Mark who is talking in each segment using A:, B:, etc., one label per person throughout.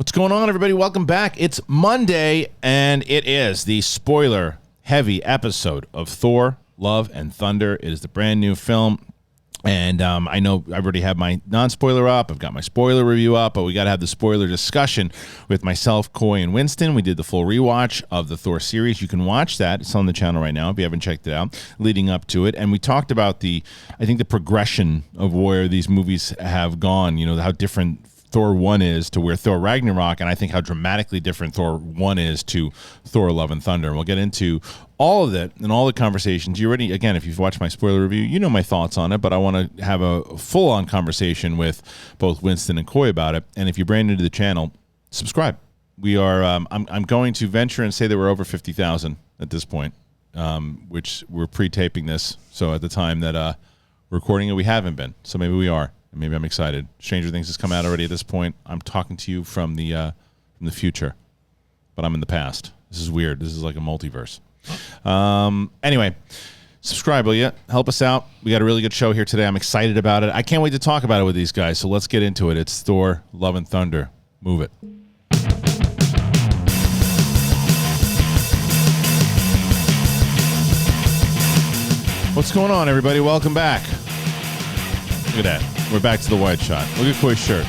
A: What's going on, everybody? Welcome back. It's Monday, and it is the spoiler-heavy episode of Thor Love and Thunder. It is the brand new film, and I know I already have my non-spoiler up. I've got my spoiler review up, but we got to have the spoiler discussion with myself, Coy, and Winston. We did the full rewatch of the Thor series. You can watch that. It's on the channel right now if you haven't checked it out, leading up to it. And we talked about the progression of where these movies have gone, you know, how different Thor 1 is to where Thor Ragnarok, and I think how dramatically different Thor 1 is to Thor Love and Thunder. And we'll get into all of that and all the conversations. You already, again, if you've watched my spoiler review, you know my thoughts on it, but I want to have a full-on conversation with both Winston and Coy about it. And if you're brand new to the channel, subscribe. We are, I'm going to venture and say that we're over 50,000 at this point, which we're pre-taping this. So at the time that we're recording it, we haven't been. So maybe we are. Maybe I'm excited. Stranger Things has come out already at this point. I'm talking to you from the future, but I'm in the past. This is weird. This is like a multiverse. Anyway, subscribe, will you? Help us out. We got a really good show here today. I'm excited about it. I can't wait to talk about it with these guys, so let's get into it. It's Thor, Love and Thunder. Move it. What's going on, everybody? Welcome back. Look at that. We're back to the wide shot. Look at Coy's shirt.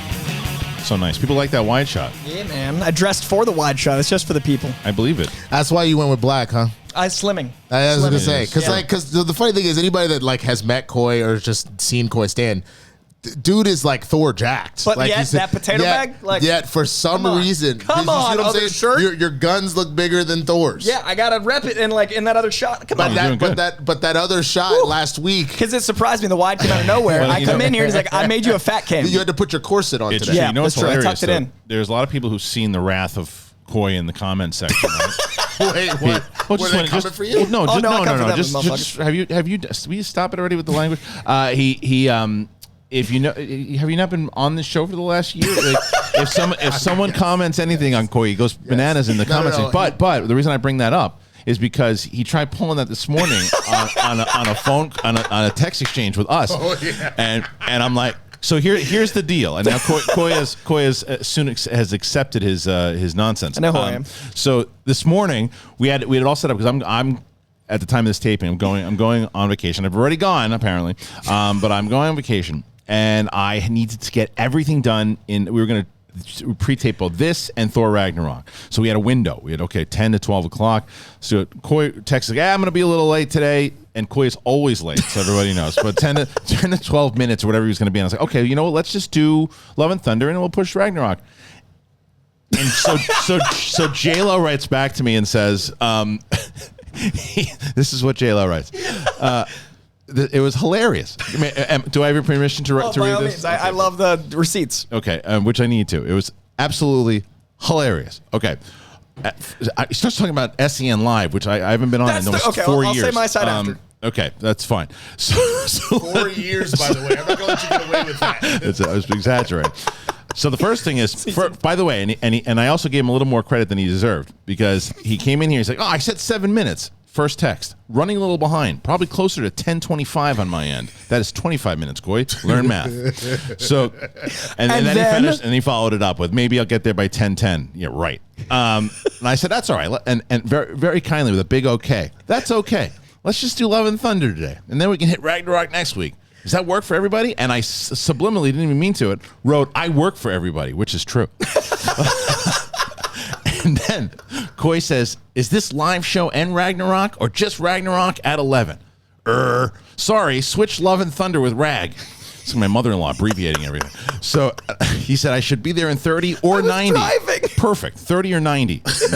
A: So nice. People like that wide shot.
B: Yeah, man. I dressed for the wide shot. It's just for the people.
A: I believe it.
C: That's why you went with black, huh?
B: Slimming.
C: I was going to say. Because
B: Yeah.
C: the funny thing is, anybody that like has met Coy or just seen Coy stand, dude is like Thor jacked.
B: But
C: like
B: yet, that potato bag? Like,
C: yet, for some reason.
B: Come on, other shirt?
C: Your guns look bigger than Thor's.
B: Yeah, I got to rep it in that other shot. Come on.
C: But that other shot last week.
B: Because it surprised me. The wide came out of nowhere. I come in here, he's like, I made you a fat cam.
C: You had to put your corset on today.
B: Yeah,
A: you know what's
B: that's true. I
A: hilarious?
B: tucked it in.
A: There's a lot of people who've seen the wrath of Coy in the comment section, right?
C: Wait, what?
A: Well,
C: Were they coming for you?
A: No,
B: Oh,
A: just,
B: no, I come for
A: no.
B: them,
A: Just will you stop it already with the language? If you know, have you not been on this show for the last year? Like, if someone comments anything on Coy, he goes bananas in the comments.
C: No.
A: But the reason I bring that up is because he tried pulling that this morning on a text exchange with us, and I'm like, so here's the deal. And now Coy has accepted his nonsense.
B: I know who I am.
A: So this morning we had it all set up because I'm at the time of this taping. I'm going on vacation. I've already gone apparently, but I'm going on vacation. And I needed to get everything done we were going to pre-tape both this and Thor Ragnarok. So we had a window. We had, 10 to 12 o'clock. So Coy texted, I'm going to be a little late today. And Coy is always late, so everybody knows. But 10 to 12 minutes or whatever he was going to be. And I was like, okay, you know what? Let's just do Love and Thunder and we'll push Ragnarok. And so J-Lo writes back to me and says, this is what J-Lo writes. It was hilarious. Do I have your permission to read this?
B: I love the receipts.
A: Okay, which I need to. It was absolutely hilarious. Okay. He starts talking about SEN Live, which I haven't been on in almost 4 years.
B: I'll say my side after.
A: Okay, that's fine. So
C: 4 years, by the way. I'm not going to let you get away with that.
A: I was exaggerating. So the first thing is, by the way, and I also gave him a little more credit than he deserved because he came in here. He's like, I said 7 minutes. First text, running a little behind, probably closer to 10:25 on my end. That is 25 minutes, Coy. Learn math. So, and then he finished, and he followed it up with, maybe I'll get there by 10:10. Yeah, right. And I said, that's all right. And very, very kindly with a big okay. That's okay. Let's just do Love and Thunder today, and then we can hit Ragnarok next week. Does that work for everybody? And I subliminally, didn't even mean to it, wrote, I work for everybody, which is true. And then Coy says, is this live show and Ragnarok or just Ragnarok at 11? Sorry, switch Love and Thunder with Rag. It's my mother-in-law abbreviating everything. So he said I should be there in 30 or 90.
B: Driving.
A: Perfect. 30 or 90.
B: Should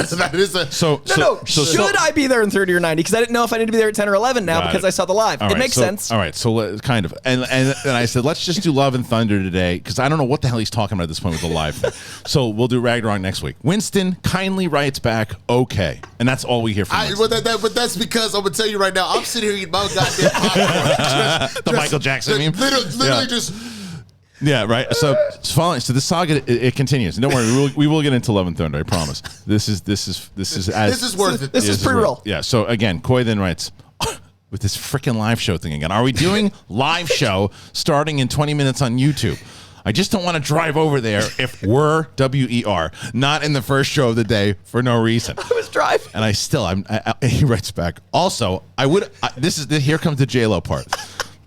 B: I be there in 30 or 90? Because I didn't know if I need to be there at 10 or 11 now because I saw the live. It makes sense.
A: All right, so kind of. And I said, let's just do Love and Thunder today because I don't know what the hell he's talking about at this point with the live thing. So we'll do Ragnarok next week. Winston kindly writes back, okay. And that's all we hear from Winston.
C: But that's because I'm going to tell you right now, I'm sitting here eating my goddamn popcorn.
A: The Michael Jackson meme?
C: Literally just...
A: Yeah, right. So it's following. So the saga it continues. And don't worry, we will get into Love and Thunder. I promise. This is
C: worth it.
B: This is pre-roll.
A: Yeah. So again, Coy then writes with this freaking live show thing again. Are we doing live show starting in 20 minutes on YouTube? I just don't want to drive over there if we're WER, not in the first show of the day for no reason.
B: I was driving.
A: And he writes back. Also, here comes the J-Lo part.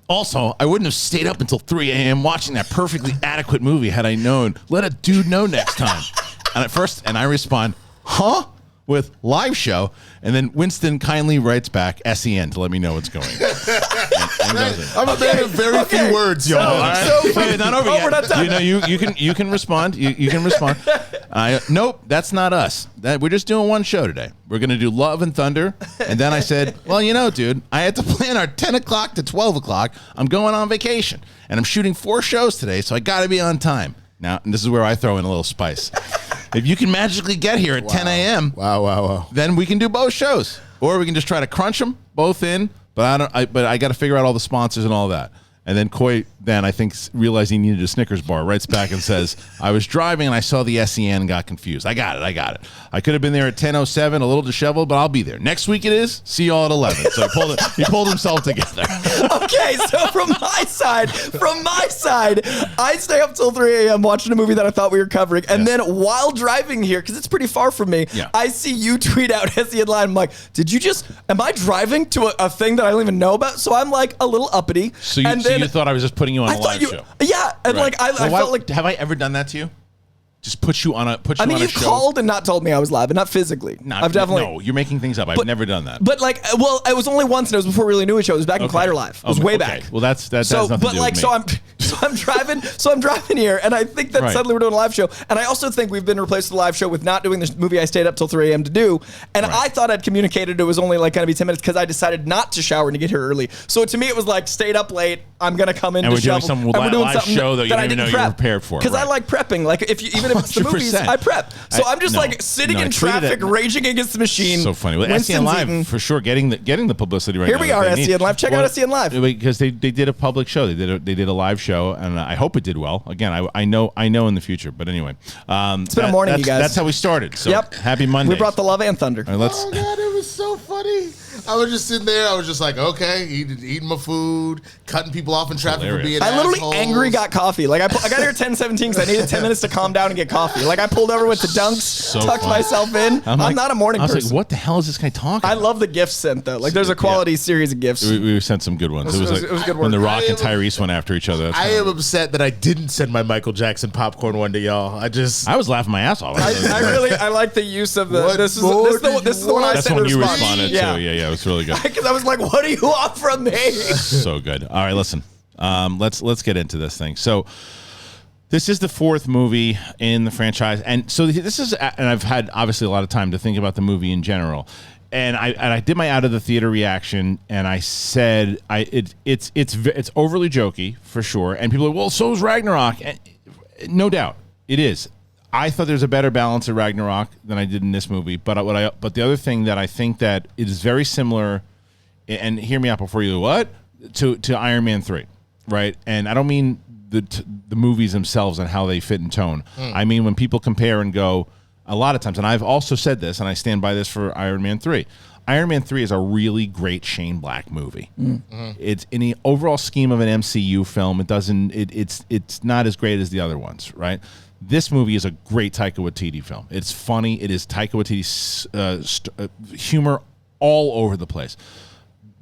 A: Also, I wouldn't have stayed up until 3 a.m. watching that perfectly adequate movie had I known. Let a dude know next time. And I respond, huh? With live show, and then Winston kindly writes back SEN to let me know what's going on.
C: I'm a man of very few words, y'all.
A: Wait, not over yet. You can respond. You can respond. Nope, that's not us. We're just doing one show today. We're gonna do Love and Thunder, and then I said, well, dude, I had to plan our 10 o'clock to 12 o'clock. I'm going on vacation, and I'm shooting 4 shows today, so I got to be on time. Now, and this is where I throw in a little spice. If you can magically get here at 10 a.m., then we can do both shows, or we can just try to crunch them both in. But I got to figure out all the sponsors and all that. And then Coy, I think, realized he needed a Snickers bar, writes back and says, I was driving and I saw the SEN and got confused. I got it. I could have been there at 10:07, a little disheveled, but I'll be there. Next week it is. See y'all at 11. So he pulled himself together.
B: Okay, so from my side, I stay up till 3 a.m. watching a movie that I thought we were covering. And then while driving here, because it's pretty far from me, I see you tweet out SEN line. I'm like, am I driving to a thing that I don't even know about? So I'm like a little uppity.
A: So you thought I was just putting you on a live show?
B: Yeah, and
A: right.
B: I felt like.
A: Have I ever done that to you? Just put you on a show?
B: You've called and not told me I was live, and not physically.
A: No, you're making things up. I've never done that.
B: But it was only once, and it was before we really knew each other. It was back in Collider Live. It was way back.
A: Well, that has nothing to do with me.
B: So I'm driving here, and I think that suddenly we're doing a live show, and I also think we've been replaced with a live show with not doing this movie I stayed up till 3 a.m. to do, and I thought I'd communicated it was only going to be 10 minutes because I decided not to shower and to get here early. So to me, it was stayed up late. I'm gonna come in and
A: we're doing some live show that you don't even know you're prepared for.
B: Because I like prepping. Even if it's the movies, I prep. So I'm just sitting in traffic, raging against the machine.
A: So funny. Well, SCN Live for sure, getting the publicity right now.
B: Here we are, SCN Live. Check out SCN Live
A: because they did a public show. They did a live show, and I hope it did well. Again, I know in the future, but anyway,
B: it's been a morning, you guys.
A: That's how we started. So happy Monday.
B: We brought the Love and Thunder.
A: Right,
C: oh God, it was so funny. I was just sitting there. I was just like, okay, eating my food, cutting people off in traffic for being
B: I literally
C: assholes.
B: angry got coffee. I got here at 10:17 because I needed 10 minutes to calm down and get coffee. I pulled over with the dunks, tucked myself in. I'm not a morning person.
A: I was like, what the hell is this guy talking about?
B: I love the gifts sent, though. There's a quality series of gifts.
A: We sent some good ones. It was good work. When The Rock and Tyrese went after each other.
C: I am upset that I didn't send my Michael Jackson popcorn one to y'all.
A: I was laughing my ass off.
B: I like the use of the. This is the one I sent.
A: That's when you responded to. Yeah, it was really good.
B: Because I was like, what do you want from me?
A: So good. All right, listen. Let's get into this thing. So this is the 4th movie in the franchise, and so this is, and I've had obviously a lot of time to think about the movie in general. And I did my out of the theater reaction, and I said it's overly jokey for sure. And people are, well, so is Ragnarok, and no doubt it is. I thought there's a better balance of Ragnarok than I did in this movie. But the other thing that I think that it is very similar, and hear me out before you to Iron Man 3, right? And I don't mean the movies themselves and how they fit in tone. I mean when people compare and go, a lot of times, and I've also said this, and I stand by this for Iron Man 3. Iron Man 3 is a really great Shane Black movie. It's in the overall scheme of an MCU film. It's not as great as the other ones, right? This movie is a great Taika Waititi film. It's funny. It is Taika Waititi's humor all over the place.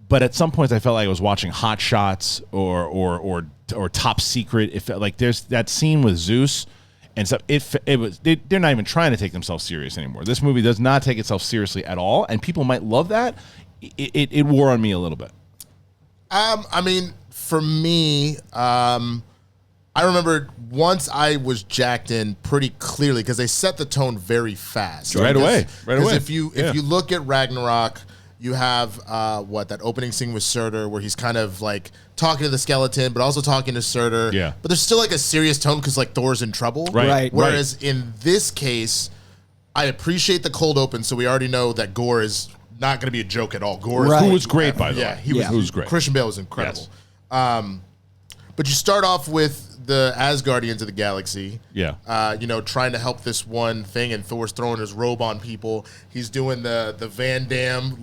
A: But at some points, I felt like I was watching Hot Shots or Top Secret. It felt like there's that scene with Zeus and stuff. They're not even trying to take themselves serious anymore. This movie does not take itself seriously at all, and people might love that. It wore on me a little bit.
C: I mean, for me, I remember once I was jacked in pretty clearly because they set the tone very fast.
A: Right away.
C: Because if you look at Ragnarok, you have that opening scene with Surtur where he's kind of talking to the skeleton, but also talking to Surtur.
A: Yeah.
C: But there's still a serious tone because Thor's in trouble.
A: Right.
C: Whereas in this case, I appreciate the cold open, so we already know that Gore is not going to be a joke at all. Gore,
A: who was great by the way.
C: Yeah, he was great. Christian Bale was incredible.
A: Yes.
C: But you start off with the Asgardians of the galaxy.
A: Yeah.
C: Trying to help this one thing, and Thor's throwing his robe on people. He's doing the Van Damme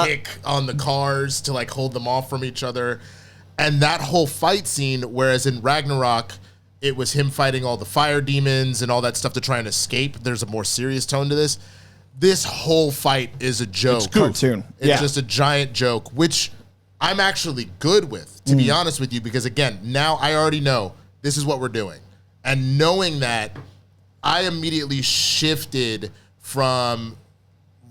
C: kick on the cars to hold them off from each other. And that whole fight scene, whereas in Ragnarok, it was him fighting all the fire demons and all that stuff to try and escape. There's a more serious tone to this. This whole fight is a joke.
B: It's cartoon.
C: It's just a giant joke, which I'm actually good with, to be honest with you, because again, now I already know this is what we're doing. And knowing that, I immediately shifted from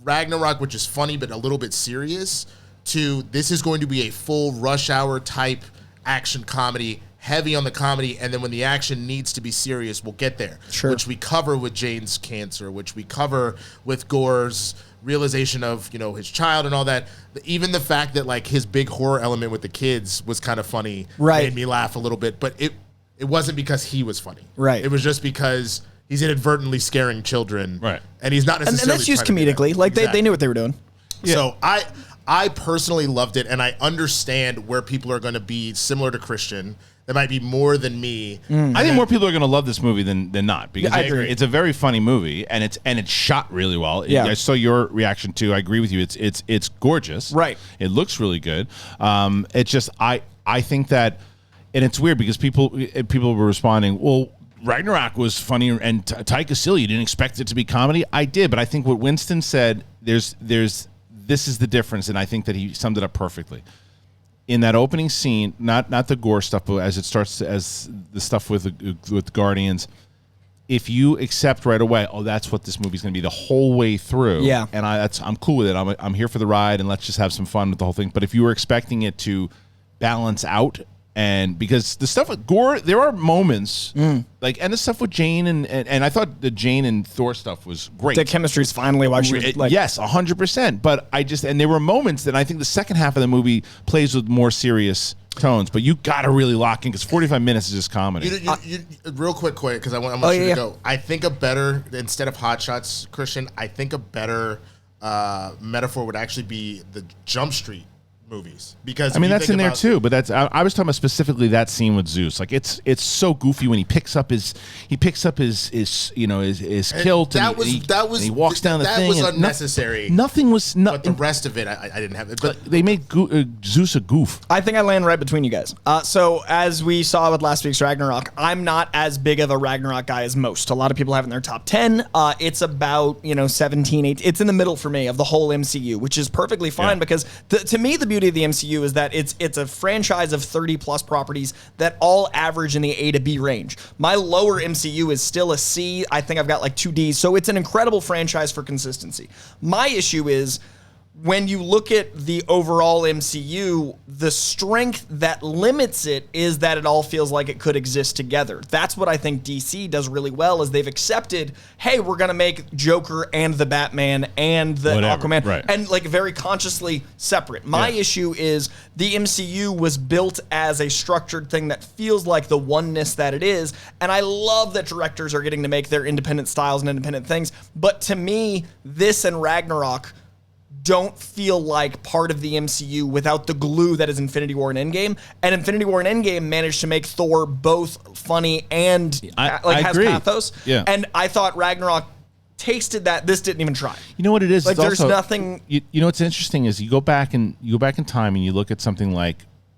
C: Ragnarok, which is funny but a little bit serious, to this is going to be a full Rush Hour type action comedy, heavy on the comedy, and then when the action needs to be serious, we'll get there.
B: Sure.
C: Which we cover with Jane's cancer, which we cover with Gore's realization of, you know, his child and all that. Even the fact that like his big horror element with the kids was kind of funny, made me laugh a little bit, but it wasn't because he was funny.
B: Right.
C: It was just because he's inadvertently scaring children.
A: Right.
C: And he's not necessarily
B: And that's used comedically. Like they knew what they were doing.
C: So I personally loved it, and I understand where people are going to be similar to Kristian. That might be more than me.
A: I think more people are going to love this movie than not, because
B: I agree.
A: it's a very funny movie, and it's shot really well.
B: Yeah.
A: I saw your reaction too. I agree with you. It's gorgeous.
B: Right.
A: It looks really good. It's just I think that, and it's weird because people were responding, well, Ragnarok was funny and Taika silly. You didn't expect it to be comedy. I did, but I think what Winston said, this is the difference, and I think that he summed it up perfectly. In that opening scene, not the gore stuff, but as it starts, as the stuff with Guardians, if you accept right away, oh, that's what this movie's going to be the whole way through.
B: Yeah,
A: and I'm cool with it. I'm here for the ride, and let's just have some fun with the whole thing. But if you were expecting it to balance out, and because the stuff with Gore, there are moments like, and the stuff with Jane and I thought the Jane and Thor stuff was great.
B: The chemistry's finally why she was like,
A: yes, 100%. But and there were moments that I think the second half of the movie plays with more serious tones. But you got to really lock in, because 45 minutes is just comedy.
C: Real quick, because I want you to go. I think a better, instead of Hot Shots, Kristian, I think a better metaphor would actually be the Jump Street movies, because
A: I mean that's in there too, but that's I was talking about specifically that scene with Zeus. Like it's so goofy when he picks up his you know his kilt.
C: That was
A: he walks down the thing.
C: That was unnecessary.
A: Nothing was.
C: But the rest of it, I didn't have it. But
A: they made Zeus a goof.
B: I think I land right between you guys. So as we saw with last week's Ragnarok, I'm not as big of a Ragnarok guy as most. A lot of people have in their top 10. It's about 17, 18. It's in the middle for me of the whole MCU, which is perfectly fine because to me the beauty of the MCU is that it's a franchise of 30 plus properties that all average in the A to B range. My lower MCU is still a C. I think I've got like 2 Ds. So it's an incredible franchise for consistency. My issue is, when you look at the overall MCU, the strength that limits it is that it all feels like it could exist together. That's what I think DC does really well, is they've accepted, hey, we're going to make Joker and the Batman and the Aquaman, and like very consciously separate. My issue is the MCU was built as a structured thing that feels like the oneness that it is, and I love that directors are getting to make their independent styles and independent things, but to me, this and Ragnarok don't feel like part of the MCU without the glue that is Infinity War and Endgame. And Infinity War and Endgame managed to make Thor both funny and has pathos.
A: Yeah.
B: And I thought Ragnarok tasted that. This didn't even try.
A: You know what it is?
B: Like, there's nothing.
A: You know what's interesting is you go back in time and you look at something like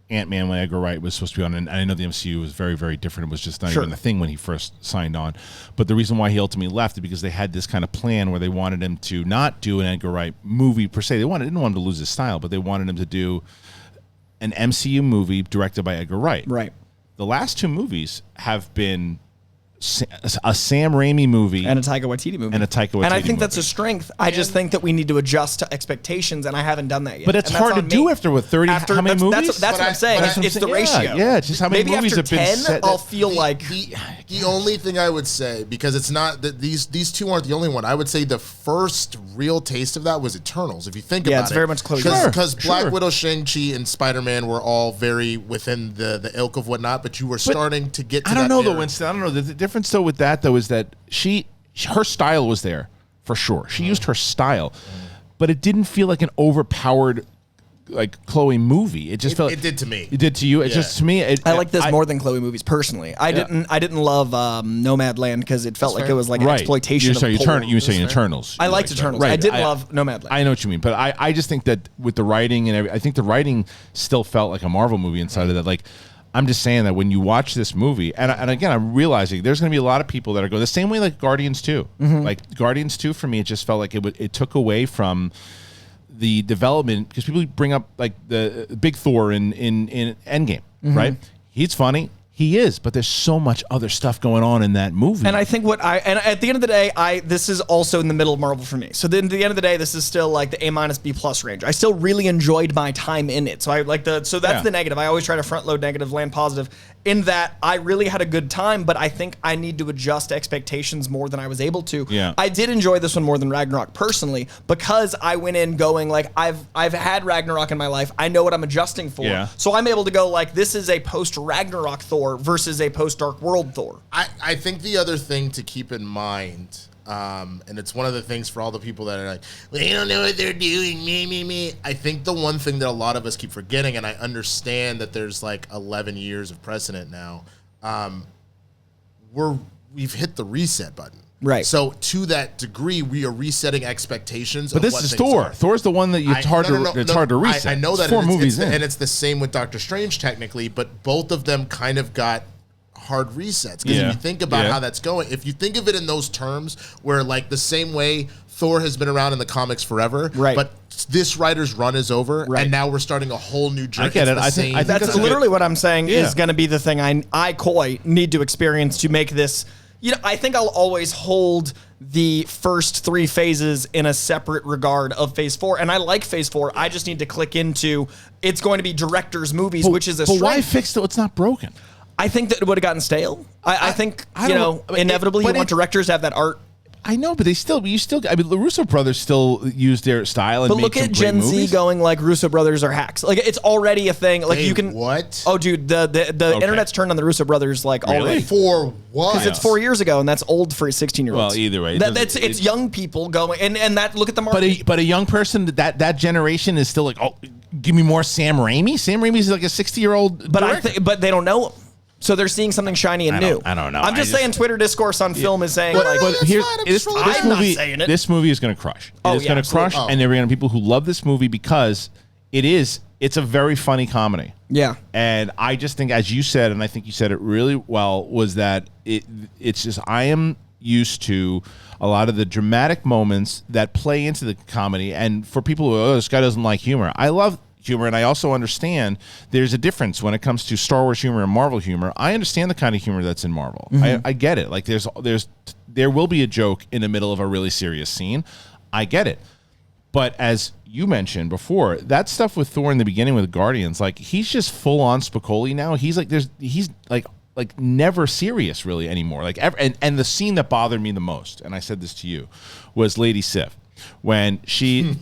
A: Ant-Man when Edgar Wright was supposed to be on, and I know the MCU was very, very different. It was just not even the thing when he first signed on. But the reason why he ultimately left is because they had this kind of plan where they wanted him to not do an Edgar Wright movie per se. They didn't want him to lose his style, but they wanted him to do an MCU movie directed by Edgar Wright.
B: Right.
A: The last 2 movies have been a Sam Raimi movie
B: and a Taika Waititi movie.
A: And I think
B: that's a strength. I just think that we need to adjust to expectations, and I haven't done that yet.
A: But it's hard to do after 30. How many movies?
B: That's what I'm saying. It's the ratio.
A: Yeah, just how many
B: maybe
A: movies
B: after
A: have been
B: 10,
A: set.
B: I'll feel like
C: the only thing I would say, because it's not that these 2 aren't the only one. I would say the first real taste of that was Eternals. If you think about it,
B: it's very much close.
C: Because Black Widow, Shang-Chi, and Spider-Man were all very within the ilk of whatnot. But you were starting to get to
A: I don't
C: that
A: know
C: era.
A: though, Winston. I don't know. The difference though with that though is that her style was there for sure. She used her style, but it didn't feel like an overpowered like Chloe movie. It just felt.
C: It did to me.
A: It did to you. It just to me.
B: I like this more than Chloe movies personally. I didn't love Nomadland because it felt like it was like an exploitation.
A: You were saying Eternals.
B: I liked Eternals. I did love Nomadland.
A: I know what you mean, but I just think that with the writing and I think the writing still felt like a Marvel movie inside of that. Like I'm just saying that when you watch this movie, and again, I'm realizing there's going to be a lot of people that are going the same way like Guardians 2. Like Guardians 2, for me, it just felt like it took away from the development, because people bring up like the big Thor in Endgame, right? He's funny. He is, but there's so much other stuff going on in that movie.
B: And I think and at the end of the day, this is also in the middle of Marvel for me. So then at the end of the day, this is still like the A- B+ range. I still really enjoyed my time in it. So that's the negative. I always try to front load negative, land positive, in that I really had a good time, but I think I need to adjust expectations more than I was able to.
A: Yeah.
B: I did enjoy this one more than Ragnarok personally, because I went in going like, I've had Ragnarok in my life. I know what I'm adjusting for.
A: Yeah.
B: So I'm able to go like, this is a post-Ragnarok Thor versus a post-Dark World Thor.
C: I think the other thing to keep in mind, and it's one of the things for all the people that are like, well, they don't know what they're doing, me. I think the one thing that a lot of us keep forgetting, and I understand that there's like 11 years of precedent now, we've hit the reset button.
B: Right.
C: So to that degree, we are resetting expectations.
A: But this is Thor. Thor's the one that it's hard to reset.
C: I know that.
A: It's 4 movies in.
C: And it's the same with Doctor Strange technically, but both of them kind of got hard resets. Because if you think about how that's going, if you think of it in those terms, where like the same way Thor has been around in the comics forever, but this writer's run is over, and now we're starting a whole new journey.
A: I get it. I think
B: that's literally what I'm saying is going to be the thing I Coy need to experience to make this. You know, I think I'll always hold the first 3 phases in a separate regard of Phase 4, and I like Phase 4. I just need to click into it's going to be directors' movies, which is a strength.
A: But why fix it? It's not broken.
B: I think that it would have gotten stale. I think, inevitably you want directors to have that art.
A: I know, but I mean, the Russo brothers still use their style and
B: but look at Gen Z going like Russo brothers are hacks. Like it's already a thing. Like you can
C: what?
B: Oh, dude, the internet's turned on the Russo brothers like already.
C: For what?
B: Because it's 4 years ago, and that's old for 16-year-olds.
A: Well, either way,
B: it's young people going and that look at the market.
A: But a young person that generation is still like, oh, give me more Sam Raimi. Sam Raimi's like a 60-year-old.
B: But they don't know him. So they're seeing something shiny and new.
A: I don't know.
B: I'm just saying Twitter discourse on film is saying
A: this movie is going to crush. It's going to crush, and there are going to be people who love this movie because it's a very funny comedy.
B: Yeah.
A: And I just think, as you said, and I think you said it really well, was that it's just I am used to a lot of the dramatic moments that play into the comedy, and for people who this guy doesn't like humor, I love humor, and I also understand there's a difference when it comes to Star Wars humor and Marvel humor. I understand the kind of humor that's in Marvel. I get it. Like there will be a joke in the middle of a really serious scene. I get it. But as you mentioned before, that stuff with Thor in the beginning with Guardians, like he's just full on Spicoli now. He's like never serious really anymore. Like ever, and the scene that bothered me the most, and I said this to you, was Lady Sif. When she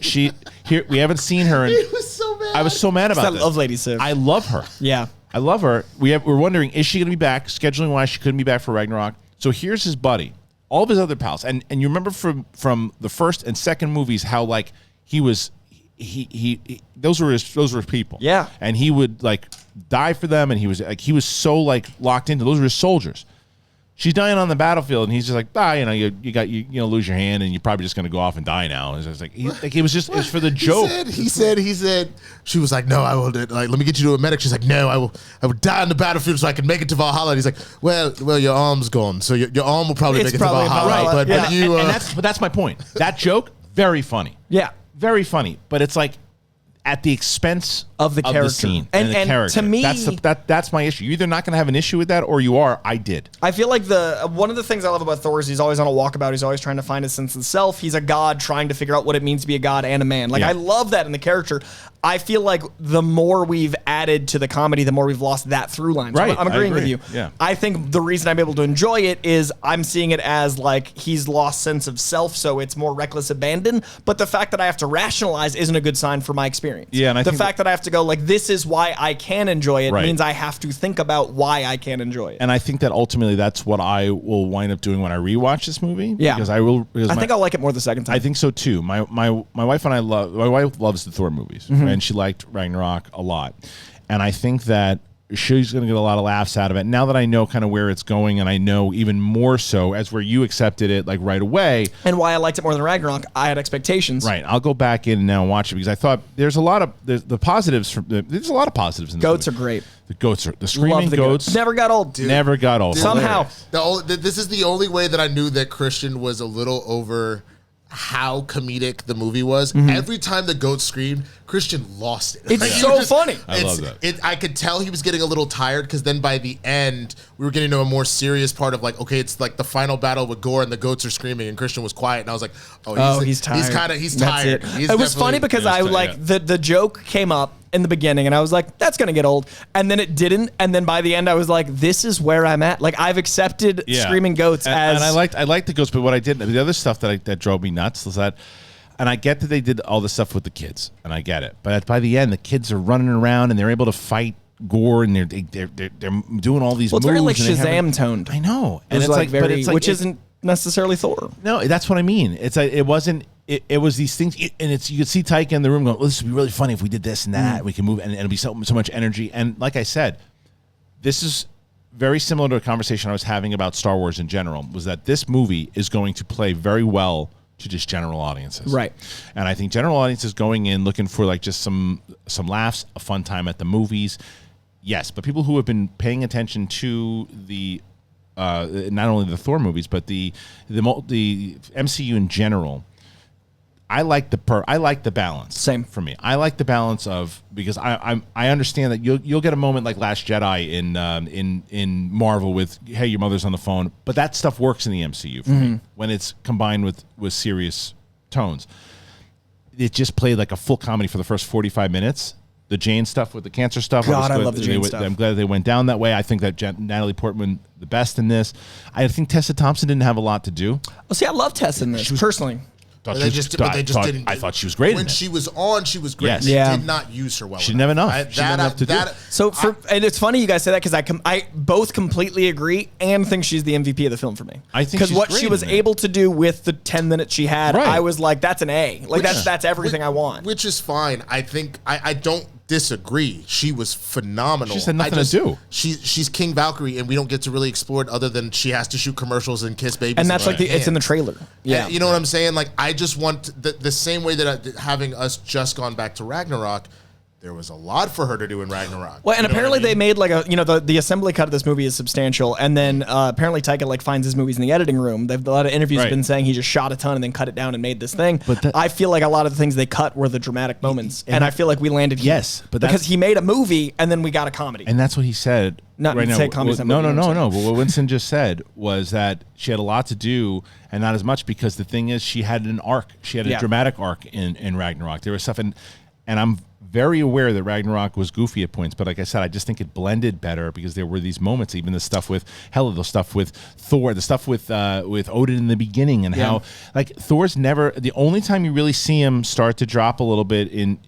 A: here, we haven't seen her.
C: He was so mad.
A: I was so mad about this.
B: I love Lady Sif.
A: I love her.
B: Yeah,
A: I love her. We're wondering, is she going to be back? Scheduling wise, she couldn't be back for Ragnarok. So here's his buddy, all of his other pals, and you remember from the first and second movies how like he was. He those were his people.
B: Yeah,
A: and he would like die for them, and he was so like locked into those were his soldiers. She's dying on the battlefield, and he's just like, you lose your hand, and you're probably just gonna go off and die now. It's like it was for the joke.
C: He said. She was like, no, I will. Like, let me get you to a medic. She's like, no, I will die on the battlefield so I can make it to Valhalla. And he's like, well, your arm's gone, so your arm will probably make it to Valhalla.
A: Right.
C: But you.
A: But that's my point. That joke, very funny.
B: Yeah,
A: very funny. But it's like at the expense
B: of the character
A: scene and the character.
B: To me,
A: that's my issue. You're either not going to have an issue with that, or you are. I did.
B: I feel like one of the things I love about Thor is he's always on a walkabout. He's always trying to find his sense of self. He's a god trying to figure out what it means to be a god and a man. Like I love that in the character. I feel like the more we've added to the comedy, the more we've lost that through line. So
A: right.
B: I'm agreeing with you.
A: Yeah.
B: I think the reason I'm able to enjoy it is I'm seeing it as like he's lost sense of self, so it's more reckless abandon. But the fact that I have to rationalize isn't a good sign for my experience.
A: Yeah, and
B: the fact that I have to go like this is why I can enjoy it means I have to think about why I can enjoy it.
A: And I think that ultimately that's what I will wind up doing when I rewatch this movie.
B: Yeah,
A: because I think
B: I'll like it more the second time.
A: I think so too. My wife and I my wife loves the Thor movies, and she liked Ragnarok a lot, and I think that she's going to get a lot of laughs out of it. Now that I know kind of where it's going, and I know even more so as where you accepted it like right away,
B: and why I liked it more than Ragnarok, I had expectations.
A: Right, I'll go back in now and watch it because I thought there's a lot of the positives. There's a lot of positives in this
B: Goats
A: movie.
B: are great.
A: The screaming goats.
B: Never got old.
C: Dude,
A: never got old.
B: Somehow.
C: This is the only way that I knew that Kristian was a little over how comedic the movie was. Every time the goat screamed, Kristian lost it.
B: It's so funny.
A: I love that.
C: I could tell he was getting a little tired because then by the end, we were getting to a more serious part of like, okay, it's like the final battle with Gore and the goats are screaming and Kristian was quiet. And I was like,
B: he's tired.
C: He's tired.
B: It was funny because the joke came up in the beginning and I was like, that's going to get old. And then it didn't. And then by the end, I was like, this is where I'm at. Like I've accepted screaming goats as.
A: And I liked the goats, but what I did, the other stuff that drove me nuts was that, and I get that they did all this stuff with the kids, and I get it. But by the end, the kids are running around and they're able to fight Gore, and they're doing all these moves.
B: It's very like Shazam toned.
A: I know, and
B: it's like very, which isn't necessarily Thor.
A: No, that's what I mean. It's like it wasn't. It was these things, and you could see Taika in the room going, "Well, this would be really funny if we did this and that. We can move, and it'll be so much energy." And like I said, this is very similar to a conversation I was having about Star Wars in general. Was that this movie is going to play very well to just general audiences,
B: right?
A: And I think general audiences going in looking for like just some laughs, a fun time at the movies, yes. But people who have been paying attention to the not only the Thor movies but the MCU in general, I like the balance.
B: Same
A: for me. I like the balance of, because I understand that you'll get a moment like Last Jedi in Marvel with, hey, your mother's on the phone, but that stuff works in the MCU for me when it's combined with serious tones. It just played like a full comedy for the first 45 minutes. The Jane stuff with the cancer stuff.
B: God, I love the Jane stuff.
A: I'm glad they went down that way. I think that Natalie Portman the best in this. I think Tessa Thompson didn't have a lot to do.
B: Oh, see, I love Tessa in this personally.
C: They just didn't.
A: I thought she was great.
C: When she was on, she was great.
A: Yes.
C: They
B: Yeah.
C: did not use her well.
A: She didn't have enough. She didn't have enough to do.
B: So and it's funny you guys say that because I both completely agree and think she's the MVP of the film for me.
A: I think
B: because what
A: great
B: she was
A: in it.
B: able to do with the 10 minutes she had,
A: Right.
B: I was like, that's an A. Like that's everything I want.
C: Which is fine. I think I don't disagree. She was phenomenal.
A: She had nothing to do.
C: She's King Valkyrie, and we don't get to really explore it other than she has to shoot commercials and kiss babies.
B: And that's like it's in the trailer.
C: Yeah, you know what I'm saying? Like I just want the same way that having us just gone back to Ragnarok. There was a lot for her to do in Ragnarok.
B: Well, and apparently they made like the assembly cut of this movie is substantial, and then apparently Taika like finds his movies in the editing room. They've a lot of interviews have been saying he just shot a ton and then cut it down and made this thing. But I feel like a lot of the things they cut were the dramatic moments, and I feel like we landed here.
A: Yes, but
B: because he made a movie and then we got a comedy.
A: And that's what he said.
B: Not
A: right
B: to
A: now.
B: say comedy's not
A: No.
B: movie,
A: But what Winston just said was that she had a lot to do and not as much, because the thing is she had an arc. She had a dramatic arc in Ragnarok. There was stuff and I'm very aware that Ragnarok was goofy at points, but like I said, I just think it blended better because there were these moments, even the stuff with the stuff with Thor, the stuff with Odin in the beginning, and how like Thor's never, the only time you really see him start to drop a little bit in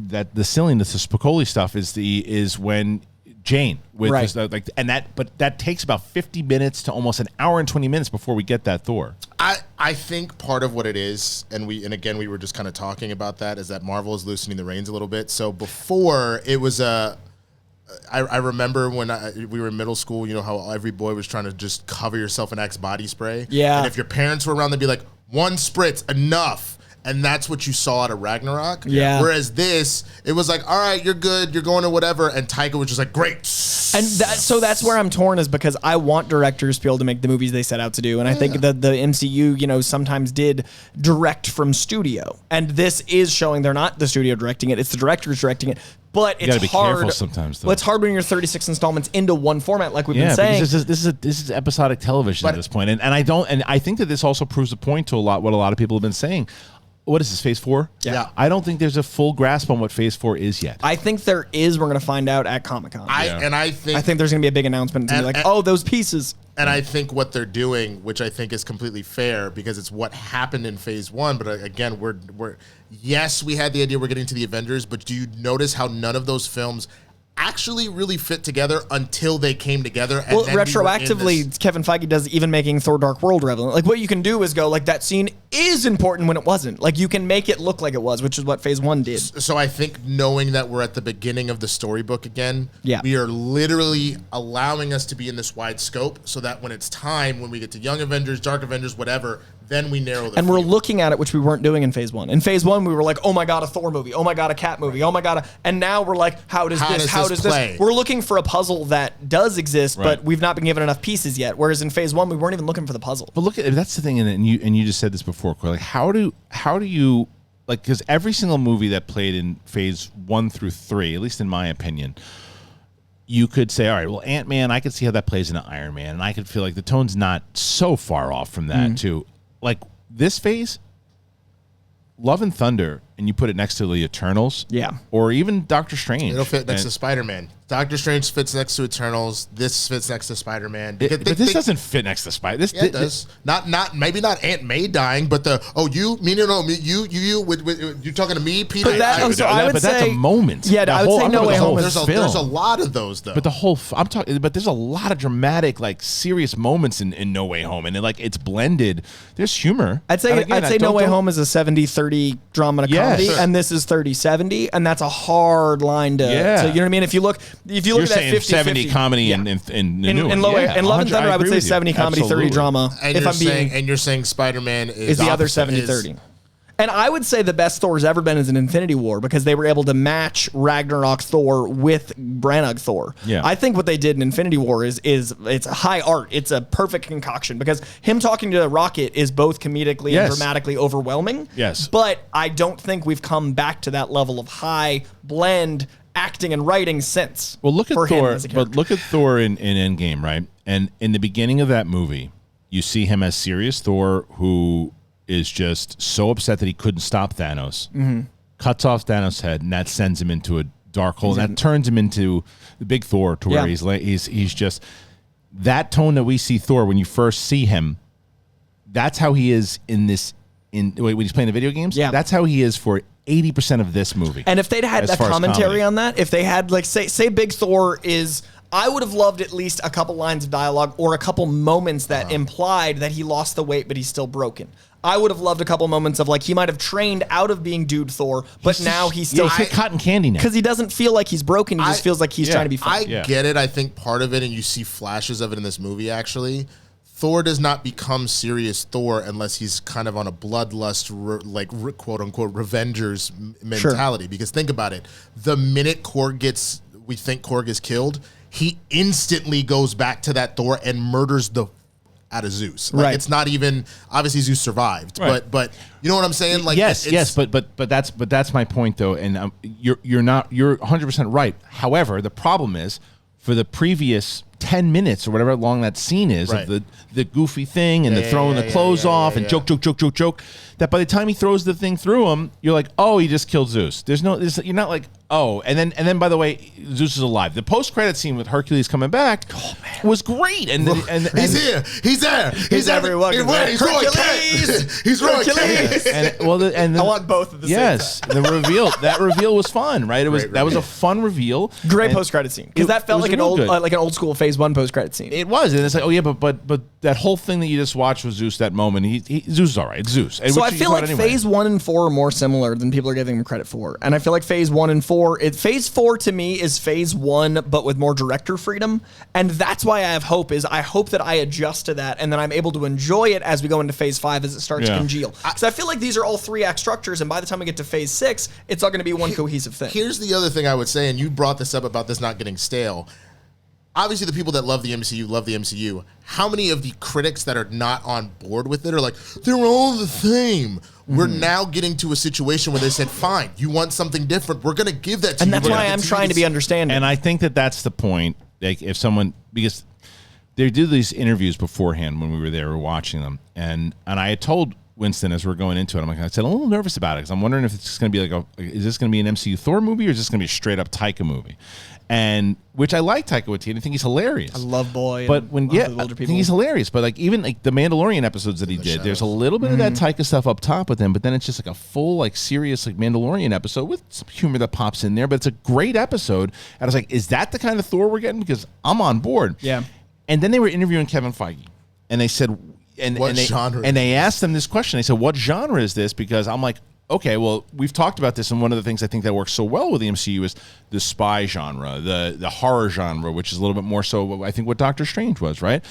A: that the silliness, the Spicoli stuff is when Jane with this, but that takes about 50 minutes to almost an hour and 20 minutes before we get that Thor.
C: I think part of what it is, and again we were just kind of talking about that, is that Marvel is loosening the reins a little bit. So before it was I remember when we were in middle school, you know how every boy was trying to just cover yourself in Axe body spray.
B: Yeah.
C: And if your parents were around, they'd be like, one spritz, enough. And that's what you saw out of Ragnarok.
B: Yeah.
C: Whereas this, it was like, all right, you're good, you're going to whatever. And Taika was just like, great.
B: And so that's where I'm torn, is because I want directors to be able to make the movies they set out to do. And I think that the MCU, sometimes did direct from studio. And this is showing they're not the studio directing it, it's the directors directing it. But it's
A: be
B: hard
A: careful sometimes, though.
B: Well, it's hard when you're 36 installments into one format, like we've been saying.
A: This is episodic television at this point. And I think that this also proves a point to what a lot of people have been saying. What is this, Phase 4?
C: Yeah.
A: I don't think there's a full grasp on what Phase 4 is yet.
B: I think there is. We're going to find out at Comic-Con.
C: I think
B: there's going to be a big announcement to be like, those pieces.
C: And I think what they're doing, which I think is completely fair, because it's what happened in Phase 1. But again, yes, we had the idea we're getting to the Avengers, but do you notice how none of those films actually really fit together until they came together? And
B: retroactively, Kevin Feige does even making Thor Dark World relevant. Like, what you can do is go, like, that scene is important when it wasn't. Like, you can make it look like it was, which is what Phase 1 did.
C: So I think knowing that we're at the beginning of the storybook again,
B: yeah.
C: we are literally allowing us to be in this wide scope so that when it's time, when we get to Young Avengers, Dark Avengers, whatever, then we narrow the
B: And we're looking at it, which we weren't doing in Phase 1. In Phase 1, we were like, oh my God, a Thor movie. Oh my God, a Cat movie. Oh my God. And now we're like, how does this play? We're looking for a puzzle that does exist, but we've not been given enough pieces yet. Whereas in Phase 1, we weren't even looking for the puzzle.
A: But look, that's the thing, and you just said this before, Corey. Like, how do you, like, because every single movie that played in Phase 1 through 3, at least in my opinion, you could say, all right, well, Ant-Man, I could see how that plays into Iron Man, and I could feel like the tone's not so far off from that, too. Like, this phase, Love and Thunder, and you put it next to the Eternals, or even Doctor Strange.
C: It'll fit next to Spider-Man. Doctor Strange fits next to Eternals. This fits next to Spider-Man.
A: But this doesn't fit next to Spider.
C: It does. Maybe not Aunt May dying, but you're talking to me, Peter.
B: But that's
A: a moment.
B: Yeah, I would say No Way Home.
C: There's a lot of those though.
A: But but there's a lot of dramatic, like, serious moments in No Way Home, and it's blended. There's humor.
B: I'd say No Way Home is a 70-30 drama and a comedy, and this is 30-70, and that's a hard line to. So, you know what I mean? If you look at that 50-50
A: 70 comedy and new
B: in Love and Thunder, I would say 70 comedy, 30 drama.
C: And you're saying Spider-Man is
B: the other 70-30. And I would say the best Thor's ever been is in Infinity War, because they were able to match Ragnarok Thor with Branagh Thor.
A: Yeah.
B: I think what they did in Infinity War is it's high art. It's a perfect concoction, because him talking to Rocket is both comedically and dramatically overwhelming.
A: Yes.
B: But I don't think we've come back to that level of high blend acting and writing since.
A: Well, look at Thor. But look at Thor in Endgame, right? And in the beginning of that movie, you see him as serious Thor, who is just so upset that he couldn't stop Thanos. Cuts off Thanos' head, and that sends him into a dark hole. And that turns him into the big Thor, to where he's just that tone that we see Thor when you first see him. That's how he is when he's playing the video games.
B: Yeah,
A: that's how he is for 80% of this movie.
B: And if they'd had that commentary on that, if they had, like, say Big Thor is, I would have loved at least a couple lines of dialogue or a couple moments that implied that he lost the weight, but he's still broken. I would have loved a couple moments of, like, he might have trained out of being Dude Thor, but now he's still
A: cotton candy now,
B: because he doesn't feel like he's broken. He just feels like he's trying to be fun.
C: I get it. I think part of it, and you see flashes of it in this movie, actually. Thor does not become serious Thor unless he's kind of on a bloodlust, quote unquote, Revengers mentality. Because think about it. The minute we think Korg is killed, he instantly goes back to that Thor and murders the out of Zeus. Like, it's not even, obviously Zeus survived, but you know what I'm saying? Like,
A: yes, but that's my point though. And you're 100% right. However, the problem is, for the previous 10 minutes or whatever long that scene is of the goofy thing and the throwing the clothes off and joke, that by the time he throws the thing through him, you're like, oh, he just killed Zeus. You're not like, oh, and then by the way, Zeus is alive. The post-credit scene with Hercules coming back was great. And
C: he's there. He's everywhere. He's Hercules. He's Hercules.
B: I want both of the same time.
A: That reveal was fun, right? That was a fun reveal.
B: Great post-credit scene, because that felt like an old school Phase 1 post-credit scene.
A: It was, and it's like, oh yeah, but that whole thing that you just watched with Zeus, that moment, Zeus is all right. It's Zeus.
B: So I feel like Phase 1 and 4 are more similar than people are giving them credit for. And I feel like Phase 1 and 4, Phase 4 to me is Phase 1, but with more director freedom. And that's why I have hope, is I hope that I adjust to that and then I'm able to enjoy it as we go into Phase 5 as it starts to congeal. Because I feel like these are all 3-act structures, and by the time we get to Phase 6, it's all going to be one cohesive thing.
C: Here's the other thing I would say, and you brought this up about this not getting stale. Obviously, the people that love the MCU love the MCU. How many of the critics that are not on board with it are like, they're all the same? We're now getting to a situation where they said, fine, you want something different, we're going to give that to you.
B: And that's why I'm trying to be understanding.
A: And I think that's the point. Like, if someone, because they do these interviews beforehand when we were there, we were watching them. And I had told Winston as we're going into it, I said, I'm a little nervous about it, because I'm wondering if it's just going to be like, is this going to be an MCU Thor movie, or is this going to be a straight up Taika movie? And which I like Taika Waititi. I think he's hilarious.
B: I love Boy.
A: But I think he's hilarious. But like, even like the Mandalorian episodes that he did, there's a little bit of that Taika stuff up top with him. But then it's just like a full, like, serious, like, Mandalorian episode with some humor that pops in there. But it's a great episode. And I was like, is that the kind of Thor we're getting? Because I'm on board.
B: Yeah.
A: And then they were interviewing Kevin Feige, and they said, and they asked them this question. They said, "What genre is this?" Because I'm like, okay, well, we've talked about this, and one of the things I think that works so well with the MCU is the spy genre, the horror genre, which is a little bit more so, I think, what Doctor Strange was, right?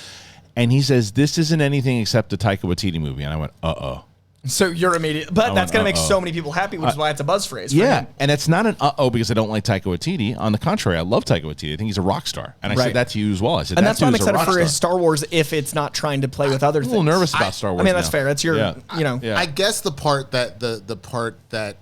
A: And he says, this isn't anything except a Taika Waititi movie. And I went, uh-oh.
B: So you're immediate, but that's going to make so many people happy, which is why it's a buzz phrase.
A: Yeah, and it's not an uh-oh because I don't like Taika Waititi. On the contrary, I love Taika Waititi. I think he's a rock star. And I said that to you as well. I said,
B: and that's why I'm excited for his Star Wars if it's not trying to play with other things.
A: I'm a little nervous about Star Wars.
B: I mean, that's fair. That's your,
C: I guess the part that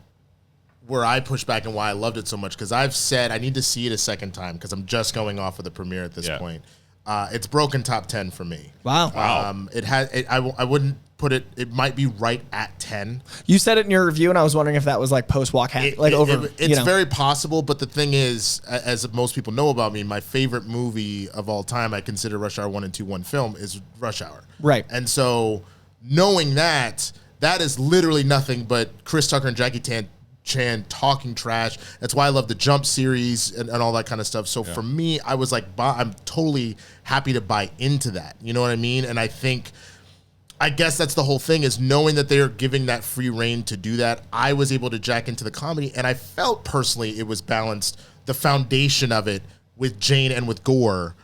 C: where I push back and why I loved it so much, because I've said I need to see it a second time because I'm just going off of the premiere at this point. It's broken top 10 for me.
B: Wow.
C: It has. I wouldn't put it. It might be right at 10.
B: You said it in your review, and I was wondering if that was like post-walk
C: It's very possible, but the thing is, as most people know about me, my favorite movie of all time, I consider Rush Hour 1 and 2 one film, is Rush Hour.
B: Right.
C: And so knowing that is literally nothing but Chris Tucker and Jackie Chan talking trash. That's why I love the Jump series and all that kind of stuff. So for me, I was like, I'm totally happy to buy into that. You know what I mean? And I guess that's the whole thing, is knowing that they are giving that free reign to do that. I was able to jack into the comedy, and I felt personally it was balanced. The foundation of it with Jane and with Gore,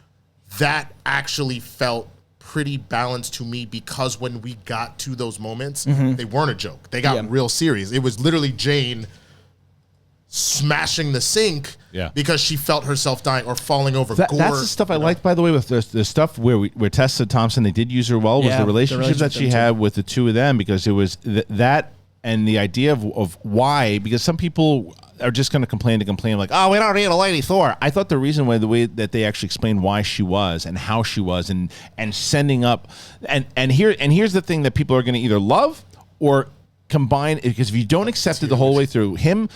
C: that actually felt pretty balanced to me, because when we got to those moments, they weren't a joke. They got real serious. It was literally Jane smashing the sink because she felt herself dying or falling over.
A: That's the stuff I liked, by the way, with the stuff where Tessa Thompson, they did use her well, was the relationship that she had with the two of them, because it was that and the idea of why, because some people are just going to complain like, oh, we don't need a Lady Thor. I thought the reason why, the way that they actually explained why she was and how she was and sending up and here's the thing that people are going to either love or combine, because if you don't accept it the whole way through, him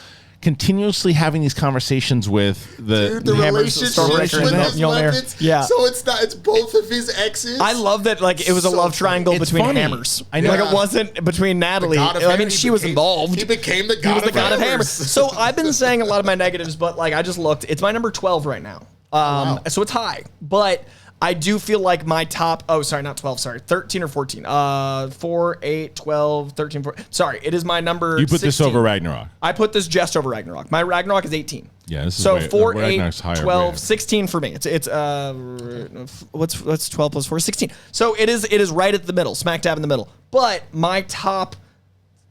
A: continuously having these conversations with the
C: relationship with those weapons.
B: Yeah.
C: So it's both of his exes.
B: I love that, like, it was a love triangle between hammers.
A: I know.
B: Like, it wasn't between Natalie. I mean, she was involved.
C: He became the god of hammers.
B: So I've been saying a lot of my negatives, but like, I just looked. It's my number 12 right now. So it's high, but I do feel like my top, 13 or 14. 4, 8, 12, 13, 14. Sorry, it is my number 16.
A: You put this over Ragnarok.
B: I put this just over Ragnarok. My Ragnarok is 18.
A: Yeah, this is
B: so 4, 8,
A: Ragnarok's
B: 12, 16 for me. It's what's 12 plus 4? 16. So it is right at the middle, smack dab in the middle. But my top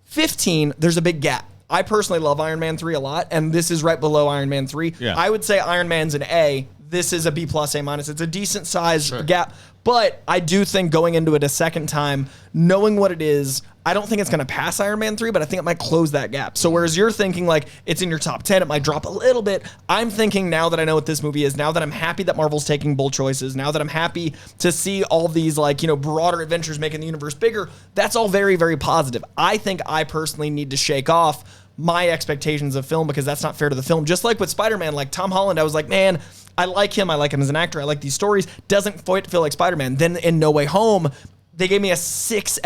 B: 15, there's a big gap. I personally love Iron Man 3 a lot, and this is right below Iron Man 3.
A: Yeah.
B: I would say Iron Man's an A. This is a B+, A-. It's a decent size gap. But I do think going into it a second time, knowing what it is, I don't think it's going to pass Iron Man 3, but I think it might close that gap. So whereas you're thinking like it's in your top 10, it might drop a little bit. I'm thinking, now that I know what this movie is, now that I'm happy that Marvel's taking bold choices, now that I'm happy to see all these broader adventures making the universe bigger, that's all very, very positive. I think I personally need to shake off my expectations of film, because that's not fair to the film. Just like with Spider-Man, like Tom Holland, I was like, man, I like him as an actor. I like these stories. Doesn't feel like Spider-Man. Then in No Way Home, they gave me a 6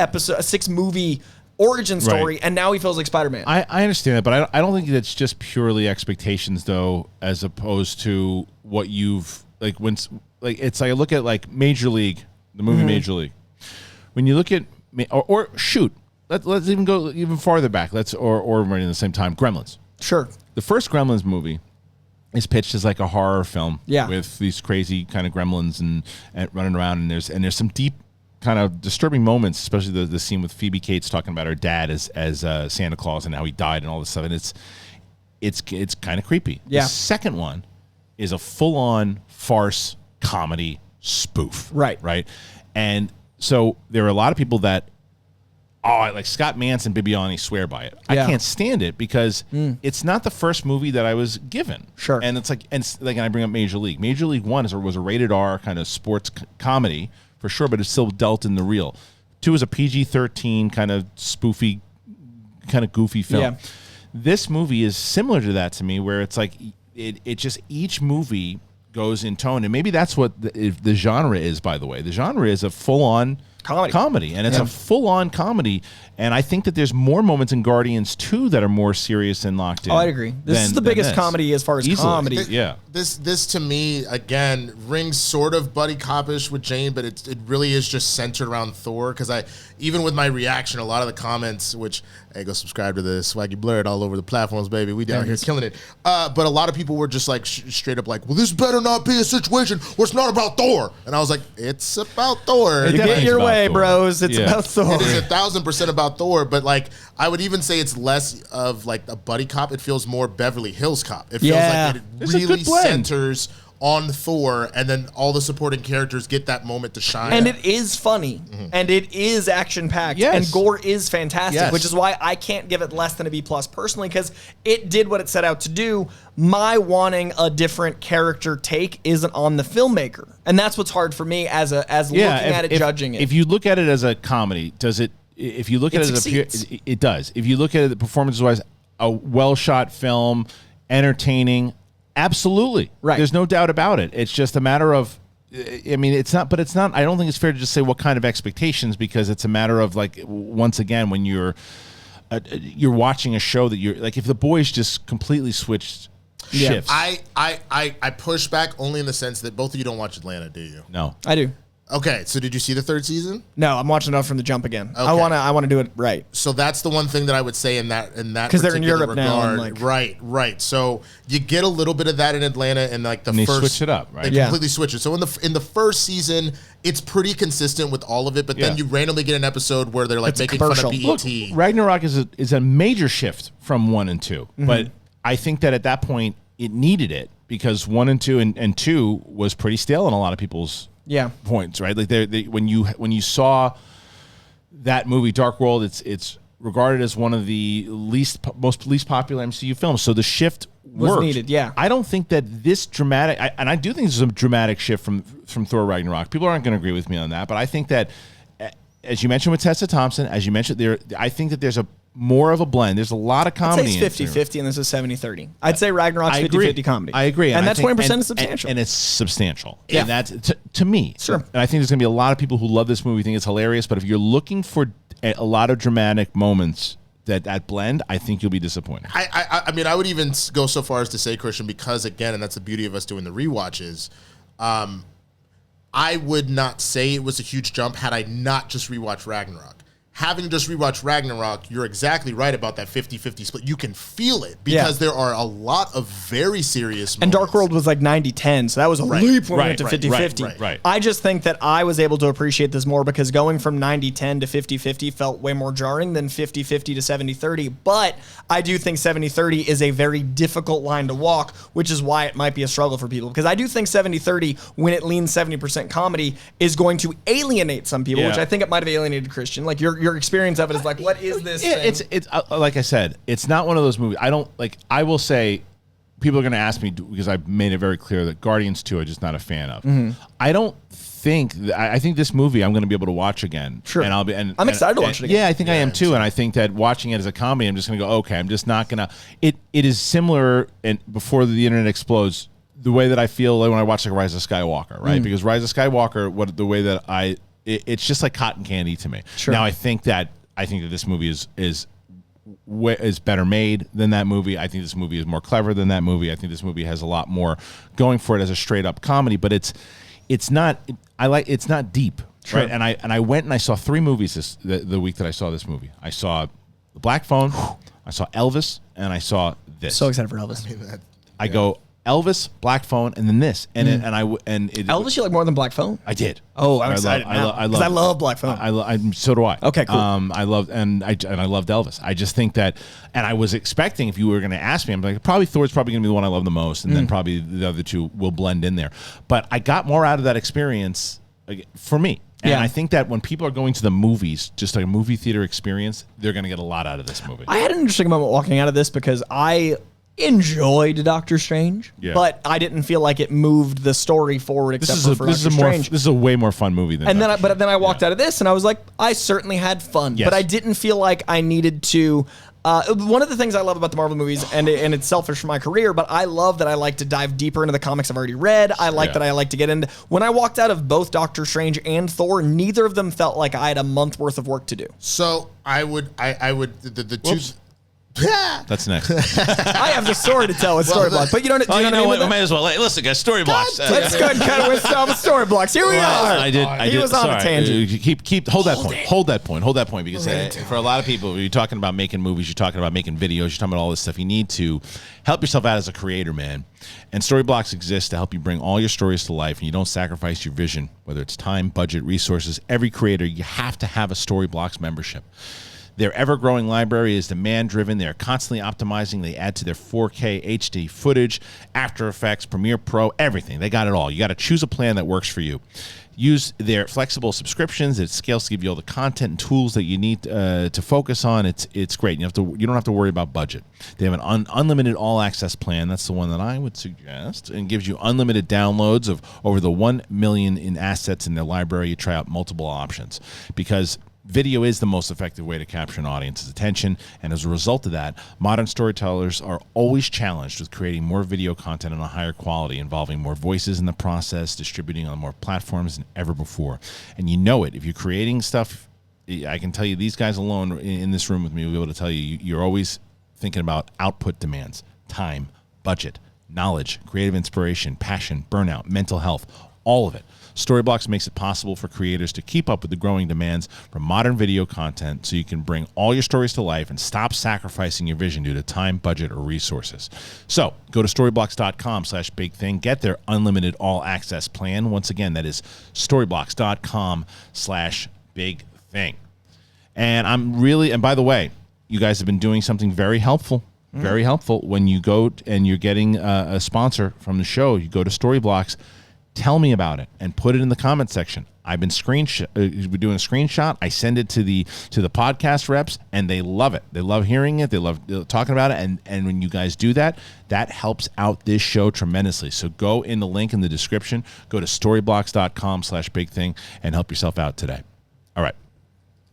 B: movie origin story, and now he feels like Spider-Man.
A: I understand that, but I don't think that's just purely expectations, though, as opposed to what you've it's like I look at like Major League, the movie Major League. When you look at or shoot, let's even go even farther back. Or right in the same time, Gremlins.
B: Sure.
A: The first Gremlins movie is pitched as like a horror film with these crazy kind of gremlins and running around, and there's some deep kind of disturbing moments, especially the scene with Phoebe Cates talking about her dad as Santa Claus and how he died and all this stuff, and it's kind of creepy.
B: Yeah.
A: The second one is a full-on farce comedy spoof. Right. And so there are a lot of people that like Scott Mance and Bibiani swear by it. I can't stand it because it's not the first movie that I was given.
B: Sure.
A: And it's like, and I bring up Major League. Major League 1 was a rated R kind of sports comedy for sure, but it still dealt in the real. 2 is a PG-13 kind of spoofy, kind of goofy film.
B: Yeah.
A: This movie is similar to that to me, where it's like it just, each movie goes in tone, and maybe that's what the genre is. By the way, the genre is a full-on
B: comedy.
A: And it's a full-on comedy. And I think that there's more moments in Guardians 2 that are more serious and locked in.
B: Oh, I'd agree. This is the biggest comedy as far as comedy.
C: This to me, again, rings sort of buddy cop-ish with Jane, but it really is just centered around Thor. Because even with my reaction, a lot of the comments, which, hey, go subscribe to the Swaggy Blurred all over the platforms, baby. We down here killing it. But a lot of people were just like straight up like, well, this better not be a situation where it's not about Thor. And I was like, it's about Thor.
B: Get your way, bros. It's about Thor.
C: It is 1,000% about Thor, but like I would even say it's less of like a buddy cop. It feels more Beverly Hills Cop. It feels like it really centers on Thor, and then all the supporting characters get that moment to shine.
B: And it is funny, and it is action-packed, and gore is fantastic, which is why I can't give it less than a B+ personally, because it did what it set out to do. My wanting a different character take isn't on the filmmaker, and that's what's hard for me as looking at it, judging it.
A: If you look at it as a comedy, does it? If you look at it as it does. If you look at it performance-wise, a well-shot film, entertaining. Absolutely.
B: Right.
A: There's no doubt about it. It's just a matter of, I mean, it's not, I don't think it's fair to just say what kind of expectations, because it's a matter of, like, once again, when you're watching a show that you're, like, if The Boys just completely switched shifts.
C: I push back only in the sense that both of you don't watch Atlanta, do you?
A: No.
B: I do.
C: Okay, so did you see the 3rd season?
B: No, I'm watching it from the jump again.
C: Okay.
B: I want to do it right.
C: So that's the one thing that I would say in that
B: because they're in Europe
C: regard.
B: now. And like,
C: right. So you get a little bit of that in Atlanta, and like
A: they switch it up, right?
C: They completely switch it. So in the 1st season, it's pretty consistent with all of it, but then you randomly get an episode where they're like making fun of BET.
A: Look, Ragnarok is a major shift from 1 and 2, but I think that at that point it needed it, because 1 and 2 and 2 was pretty stale in a lot of people's points, right? Like when you saw that movie Dark World, it's regarded as one of the least popular MCU films. So the shift was
B: needed. Yeah,
A: I don't think that this dramatic, and I do think this is a dramatic shift from Thor Ragnarok. People aren't going to agree with me on that, but I think that, as you mentioned with Tessa Thompson, as you mentioned there, I think that there's more of a blend. There's a lot of comedy.
B: I'd say it's 50-50 and this is 70-30. I'd say Ragnarok's 50-50 comedy.
A: I agree.
B: And that 20% is substantial.
A: And it's substantial. Yeah. And that's, to me.
B: Sure.
A: And I think there's going to be a lot of people who love this movie, think it's hilarious, but if you're looking for a lot of dramatic moments that blend, I think you'll be disappointed.
C: I mean, I would even go so far as to say, Kristian, because again, and that's the beauty of us doing the rewatches, I would not say it was a huge jump had I not just rewatched Ragnarok. Having just rewatched Ragnarok, you're exactly right about that 50-50 split. You can feel it because there are a lot of very serious moments.
B: And Dark World was like 90-10, so that was a leap when we went to 50-50.
A: Right.
B: I just think that I was able to appreciate this more because going from 90-10 to 50-50 felt way more jarring than 50-50 to 70-30. But I do think 70-30 is a very difficult line to walk, which is why it might be a struggle for people. Because I do think 70-30, when it leans 70% comedy, is going to alienate some people, which I think it might have alienated Kristian. Like your experience of it is like, what is this thing?
A: It's like I said, it's not one of those movies. I will say, people are going to ask me, because I made it very clear that Guardians 2 I'm just not a fan of. I don't think I think this movie I'm going to be able to watch again.
B: Sure.
A: And
B: I'm excited to watch it again.
A: Yeah, I think I am too. And I think that watching it as a comedy, I'm just going to go, okay, I'm just not going to. It is similar, and before the internet explodes, the way that I feel when I watch like Rise of Skywalker, right? Because Rise of Skywalker, the way that it's just like cotton candy to me.
B: Sure.
A: Now I think that this movie is better made than that movie. I think this movie is more clever than that movie. I think this movie has a lot more going for it as a straight up comedy, but it's not deep, right? And I went and I saw 3 movies the week that I saw this movie. I saw The Black Phone, I saw Elvis, and I saw this.
B: So excited for Elvis.
A: I go Elvis, Black Phone, and then this,
B: Elvis, you like more than Black Phone?
A: I did.
B: Oh, I'm excited now. I love Black Phone.
A: So do I.
B: Okay, cool.
A: I loved Elvis. I just think that, and I was expecting, if you were going to ask me, I'm like, Thor's probably going to be the one I love the most, and then probably the other 2 will blend in there. But I got more out of that experience for me. And I think that when people are going to the movies, just like a movie theater experience, they're going to get a lot out of this movie.
B: I had an interesting moment walking out of this because I enjoyed Doctor Strange, but I didn't feel like it moved the story forward. Except for Doctor Strange.
A: This is a way more fun movie than.
B: But then I walked out of this and I was like, I certainly had fun, but I didn't feel like I needed to. One of the things I love about the Marvel movies, and it's selfish for my career, but I love that I like to dive deeper into the comics I've already read. I like that I like to get into. When I walked out of both Doctor Strange and Thor, neither of them felt like I had a month worth of work to do.
C: So I would the two.
A: That's next.
B: I have the story to tell with Storyblocks, but you don't.
A: You know what? We might as well. Listen, guys, Storyblocks.
B: Let's go and cut with some Storyblocks. Here we are.
A: I did.
B: He was on a tangent.
A: Hold that point, because for a lot of people, you're talking about making movies, you're talking about making videos, you're talking about all this stuff. You need to help yourself out as a creator, man. And Storyblocks exists to help you bring all your stories to life, and you don't sacrifice your vision, whether it's time, budget, resources. Every creator, you have to have a Storyblocks membership. Their ever-growing library is demand-driven. They are constantly optimizing. They add to their 4K HD footage, After Effects, Premiere Pro, everything. They got it all. You got to choose a plan that works for you. Use their flexible subscriptions. It scales to give you all the content and tools that you need to focus on. It's great. You don't have to worry about budget. They have an unlimited all-access plan. That's the one that I would suggest, and gives you unlimited downloads of over the 1 million in assets in their library. You try out multiple options because video is the most effective way to capture an audience's attention, and as a result of that, modern storytellers are always challenged with creating more video content on a higher quality, involving more voices in the process, distributing on more platforms than ever before. And you know it. If you're creating stuff, I can tell you these guys alone in this room with me will be able to tell you, you're always thinking about output demands, time, budget, knowledge, creative inspiration, passion, burnout, mental health, all of it. Storyblocks makes it possible for creators to keep up with the growing demands for modern video content so you can bring all your stories to life and stop sacrificing your vision due to time, budget, or resources. So go to storyblocks.com/bigthing. Get their unlimited all-access plan. Once again, that is storyblocks.com/bigthing. And by the way, you guys have been doing something very helpful. Very helpful. When you go and you're getting a sponsor from the show, you go to Storyblocks. Tell me about it and put it in the comment section. I've been doing a screenshot. I send it to the podcast reps, and they love it. They love hearing it. They love talking about it. And when you guys do that, that helps out this show tremendously. So go in the link in the description. Go to storyblocks.com/bigthing and help yourself out today. All right,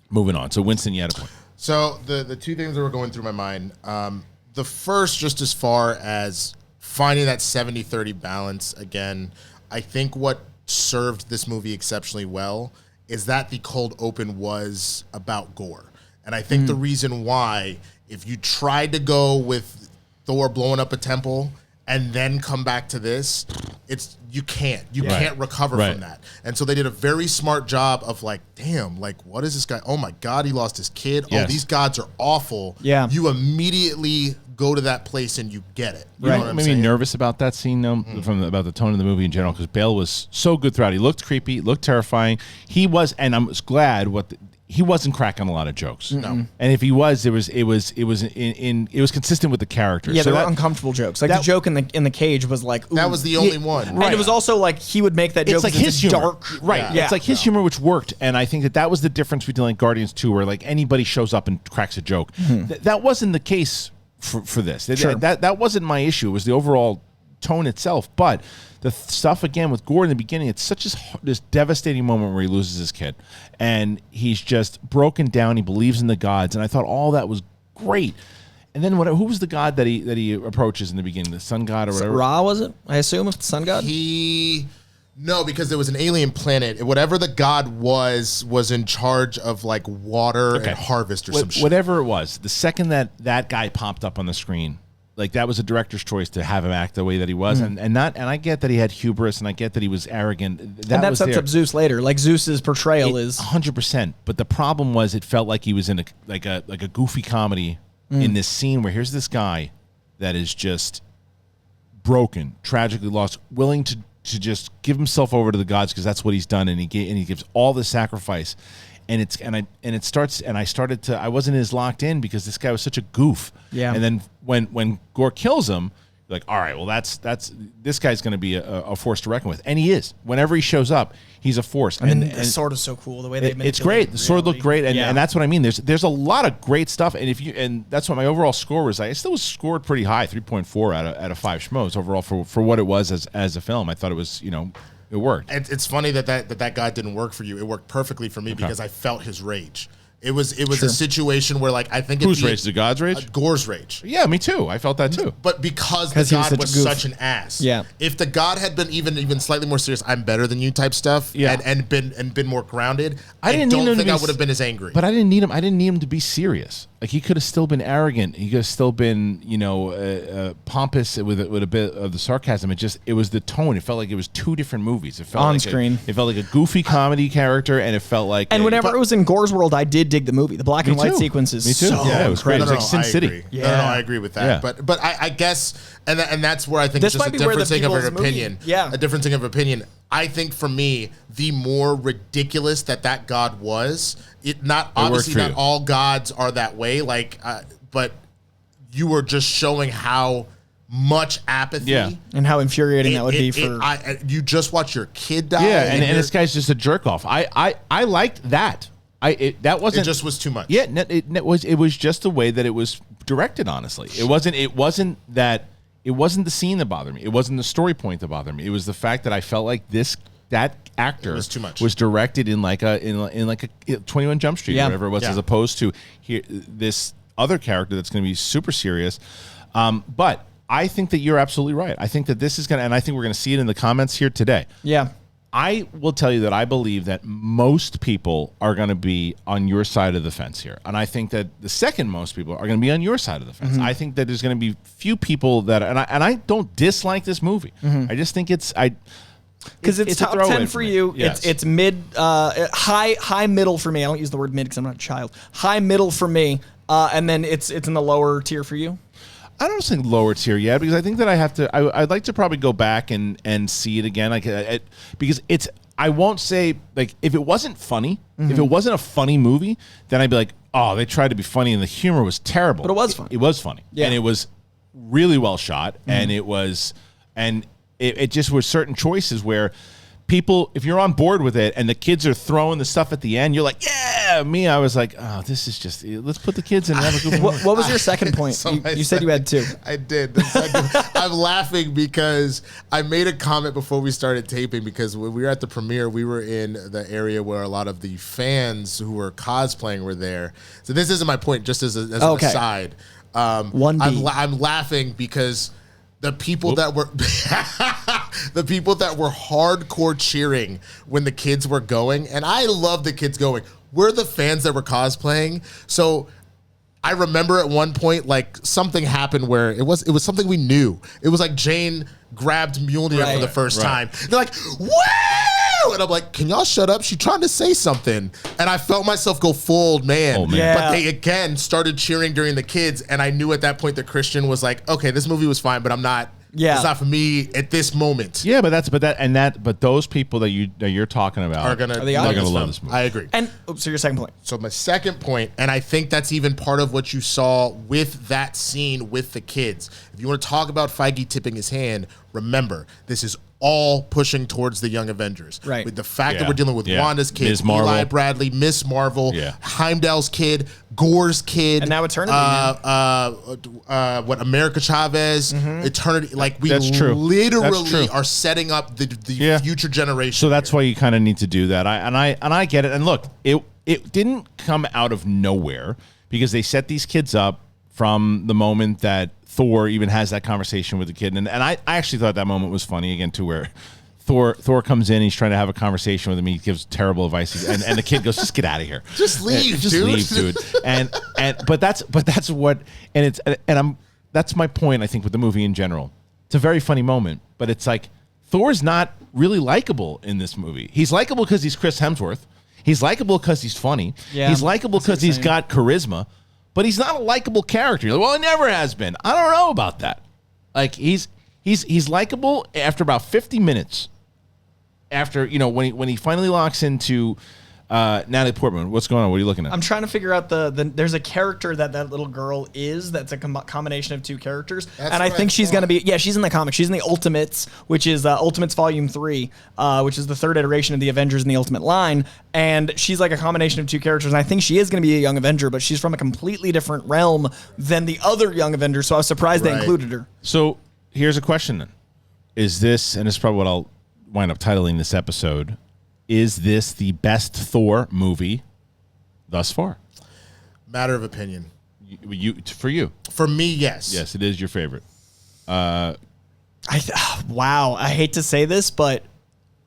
A: moving on. So Winston, you had a point.
C: So the two things that were going through my mind. The first, just as far as finding that 70-30 balance again. I think what served this movie exceptionally well is that the cold open was about gore. And I think the reason why, if you tried to go with Thor blowing up a temple and then come back to this, you can't recover from that. And so they did a very smart job of like, damn, like, what is this guy? Oh my God, he lost his kid. Yes. Oh, these gods are awful.
B: Yeah.
C: You immediately go to that place and you get it. You know what I'm
A: made
C: saying?
A: me nervous about that scene, though, about the tone of the movie in general, because Bale was so good throughout. He looked creepy, looked terrifying. He was, and I'm glad he wasn't cracking a lot of jokes.
C: No.
A: And if he was, it was consistent with the character.
B: Yeah, so there were uncomfortable jokes. Like the joke in the cage was like, ooh,
C: that was the only one.
B: Right. And it was also like he would make that joke.
A: It's like his humor.
B: Dark.
A: Right. Yeah. It's like his humor, which worked. And I think that was the difference between like Guardians 2, where like anybody shows up and cracks a joke. That wasn't the case for this.
B: Sure.
A: That wasn't my issue. It was the overall tone itself. But the stuff again with Gore in the beginning, it's such this devastating moment where he loses his kid, and he's just broken down. He believes in the gods, and I thought all that was great. And then who was the god that he approaches in the beginning? The sun god or whatever?
B: Ra, was it? I assume it's the sun god.
C: No, because there was an alien planet. Whatever the god was in charge of like water and harvest or some shit.
A: Whatever it was, the second that guy popped up on the screen, like that was a director's choice to have him act the way that he was, and I get that he had hubris, and I get that he was arrogant.
B: And that sets up Zeus later. Like Zeus's portrayal is
A: 100%. But the problem was, it felt like he was in a goofy comedy in this scene where here's this guy that is just broken, tragically lost, willing to just give himself over to the gods because that's what he's done, and he gives all the sacrifice. I wasn't as locked in because this guy was such a goof.
B: Yeah.
A: And then when Gore kills him, Like, all right, well, that's this guy's going to be a force to reckon with, and he is. Whenever he shows up, he's a force.
B: And the sword is so cool. The way they
A: it's great. The sword looked great, and that's what I mean. There's a lot of great stuff, and that's what my overall score was. I still was scored pretty high, 3.4 out of 5 schmoes overall for what it was as a film. I thought it was it worked.
C: It's funny that guy didn't work for you. It worked perfectly for me because I felt his rage. It was a situation where, like, I think
A: whose rage? The God's rage?
C: Gore's rage.
A: Yeah, me too. I felt that too.
C: But because the God was such an ass.
B: Yeah.
C: If the God had been even slightly more serious, I'm better than you type stuff.
A: Yeah.
C: And been more grounded,
A: I don't think
C: I would have been as angry.
A: But I didn't need him. I didn't need him to be serious. Like, he could have still been arrogant. He could have still been, pompous with a bit of the sarcasm. It was the tone. It felt like it was 2 different movies. It felt
B: on
A: like
B: screen.
A: It felt like a goofy comedy character, and it felt like.
B: And whenever it was in Gore's world, I did dig the movie. The black and white sequences.
A: Me too.
B: So
A: Yeah, it was great. It was like Sin City.
C: Agree.
B: Yeah.
C: No, I agree with that.
A: Yeah.
C: But I guess, and that's where I think
B: This
C: it's just
B: might
C: a
B: be where the
C: differencing of an
B: people's
C: opinion.
B: movie- yeah.
C: A differencing of opinion. I think for me, the more ridiculous that God was, obviously not all gods are that way. Like, but you were just showing how much apathy
B: and how infuriating that would be for
C: you just watch your kid die.
A: Yeah, and this guy's just a jerk off. I liked that. That wasn't.
C: It just was too much.
A: Yeah, it was just the way that it was directed. Honestly, it wasn't the scene that bothered me. It wasn't the story point that bothered me. It was the fact that I felt like that actor
C: was too much.
A: Was directed in like a 21 Jump Street or whatever it was, as opposed to this other character that's going to be super serious. But I think that you're absolutely right. I think that this is going to, and I think we're going to see it in the comments here today.
B: Yeah.
A: I will tell you that I believe that most people are going to be on your side of the fence here. And I think that the second most people are going to be on your side of the fence. I think that there's going to be few people that, and I don't dislike this movie. I just think it's
B: it's top 10 for you.
A: Yes.
B: It's mid, high middle for me. I don't use the word mid because I'm not a child. High middle for me. And then it's in the lower tier for you.
A: I don't think lower tier yet, because I think that I'd like to probably go back and see it again. Because I won't say, like, if it wasn't funny, if it wasn't a funny movie, then I'd be like, oh, they tried to be funny and the humor was terrible.
B: But it was funny.
A: It was funny.
B: Yeah.
A: And it was really well shot. And it just was certain choices where people, if you're on board with it and the kids are throwing the stuff at the end, you're like, yeah. Me, I was like, oh, this is just, let's put the kids in and have a good
B: What was your second point? You said you had 2.
C: I did. I'm laughing because I made a comment before we started taping, because when we were at the premiere, we were in the area where a lot of the fans who were cosplaying were there. So this isn't my point, just as an aside.
B: 1B.
C: I'm laughing because the people that were the people that were hardcore cheering when the kids were going, and I love the kids going, we're the fans that were cosplaying. So I remember at one point, like, something happened where it was something we knew. It was like Jane grabbed Mjolnir for the first time. They're like, woo! And I'm like, can y'all shut up? She's trying to say something. And I felt myself go full old man.
A: Oh, man.
B: Yeah.
C: But they again started cheering during the kids, and I knew at that point that Kristian was like, okay, this movie was fine, but I'm not.
B: Yeah.
C: It's not for me at this moment.
A: Yeah, but those people that you're talking about
C: Are gonna
A: love this movie.
C: I agree.
B: And so your second point.
C: So my second point, and I think that's even part of what you saw with that scene with the kids. If you want to talk about Feige tipping his hand, remember, this is all pushing towards the Young Avengers.
B: Right.
C: With the fact that we're dealing with Wanda's kid,
A: Ms. Marvel.
C: Eli Bradley, Miss Marvel, Heimdall's kid, Gore's kid.
B: And now Eternity.
C: America Chavez, Eternity. Like, we
A: That's true.
C: literally are setting up the future generation.
A: So that's why you kind of need to do that. I get it. And look, it didn't come out of nowhere, because they set these kids up from the moment that Thor even has that conversation with the kid. And I actually thought that moment was funny again, too, where Thor comes in, he's trying to have a conversation with him, he gives terrible advice, and the kid goes, just get out of here.
C: Just leave,
A: dude. But that's what, that's my point, I think, with the movie in general. It's a very funny moment, but it's like, Thor's not really likable in this movie. He's likable because he's Chris Hemsworth. He's likable because he's funny.
B: Yeah,
A: he's likable because he's got charisma. But he's not a likable character. You're like, well, he never has been. I don't know about that. Like, he's likable after about 50 minutes. After, when he finally locks into Natalie Portman, what's going on? What are you looking at?
B: I'm trying to figure out there's a character that little girl is that's a combination of two characters. And I think she's going to be, she's in the comics. She's in the Ultimates, which is Ultimates Volume 3, which is the third iteration of the Avengers in the Ultimate line. And she's like a combination of two characters. And I think she is going to be a young Avenger, but she's from a completely different realm than the other young Avengers. So I was surprised they included her.
A: So here's a question then. Is this, and this is probably what I'll wind up titling this episode, is this the best Thor movie thus far?
C: Matter of opinion.
A: For you?
C: For me, yes.
A: Yes, it is your favorite.
B: Wow, I hate to say this, but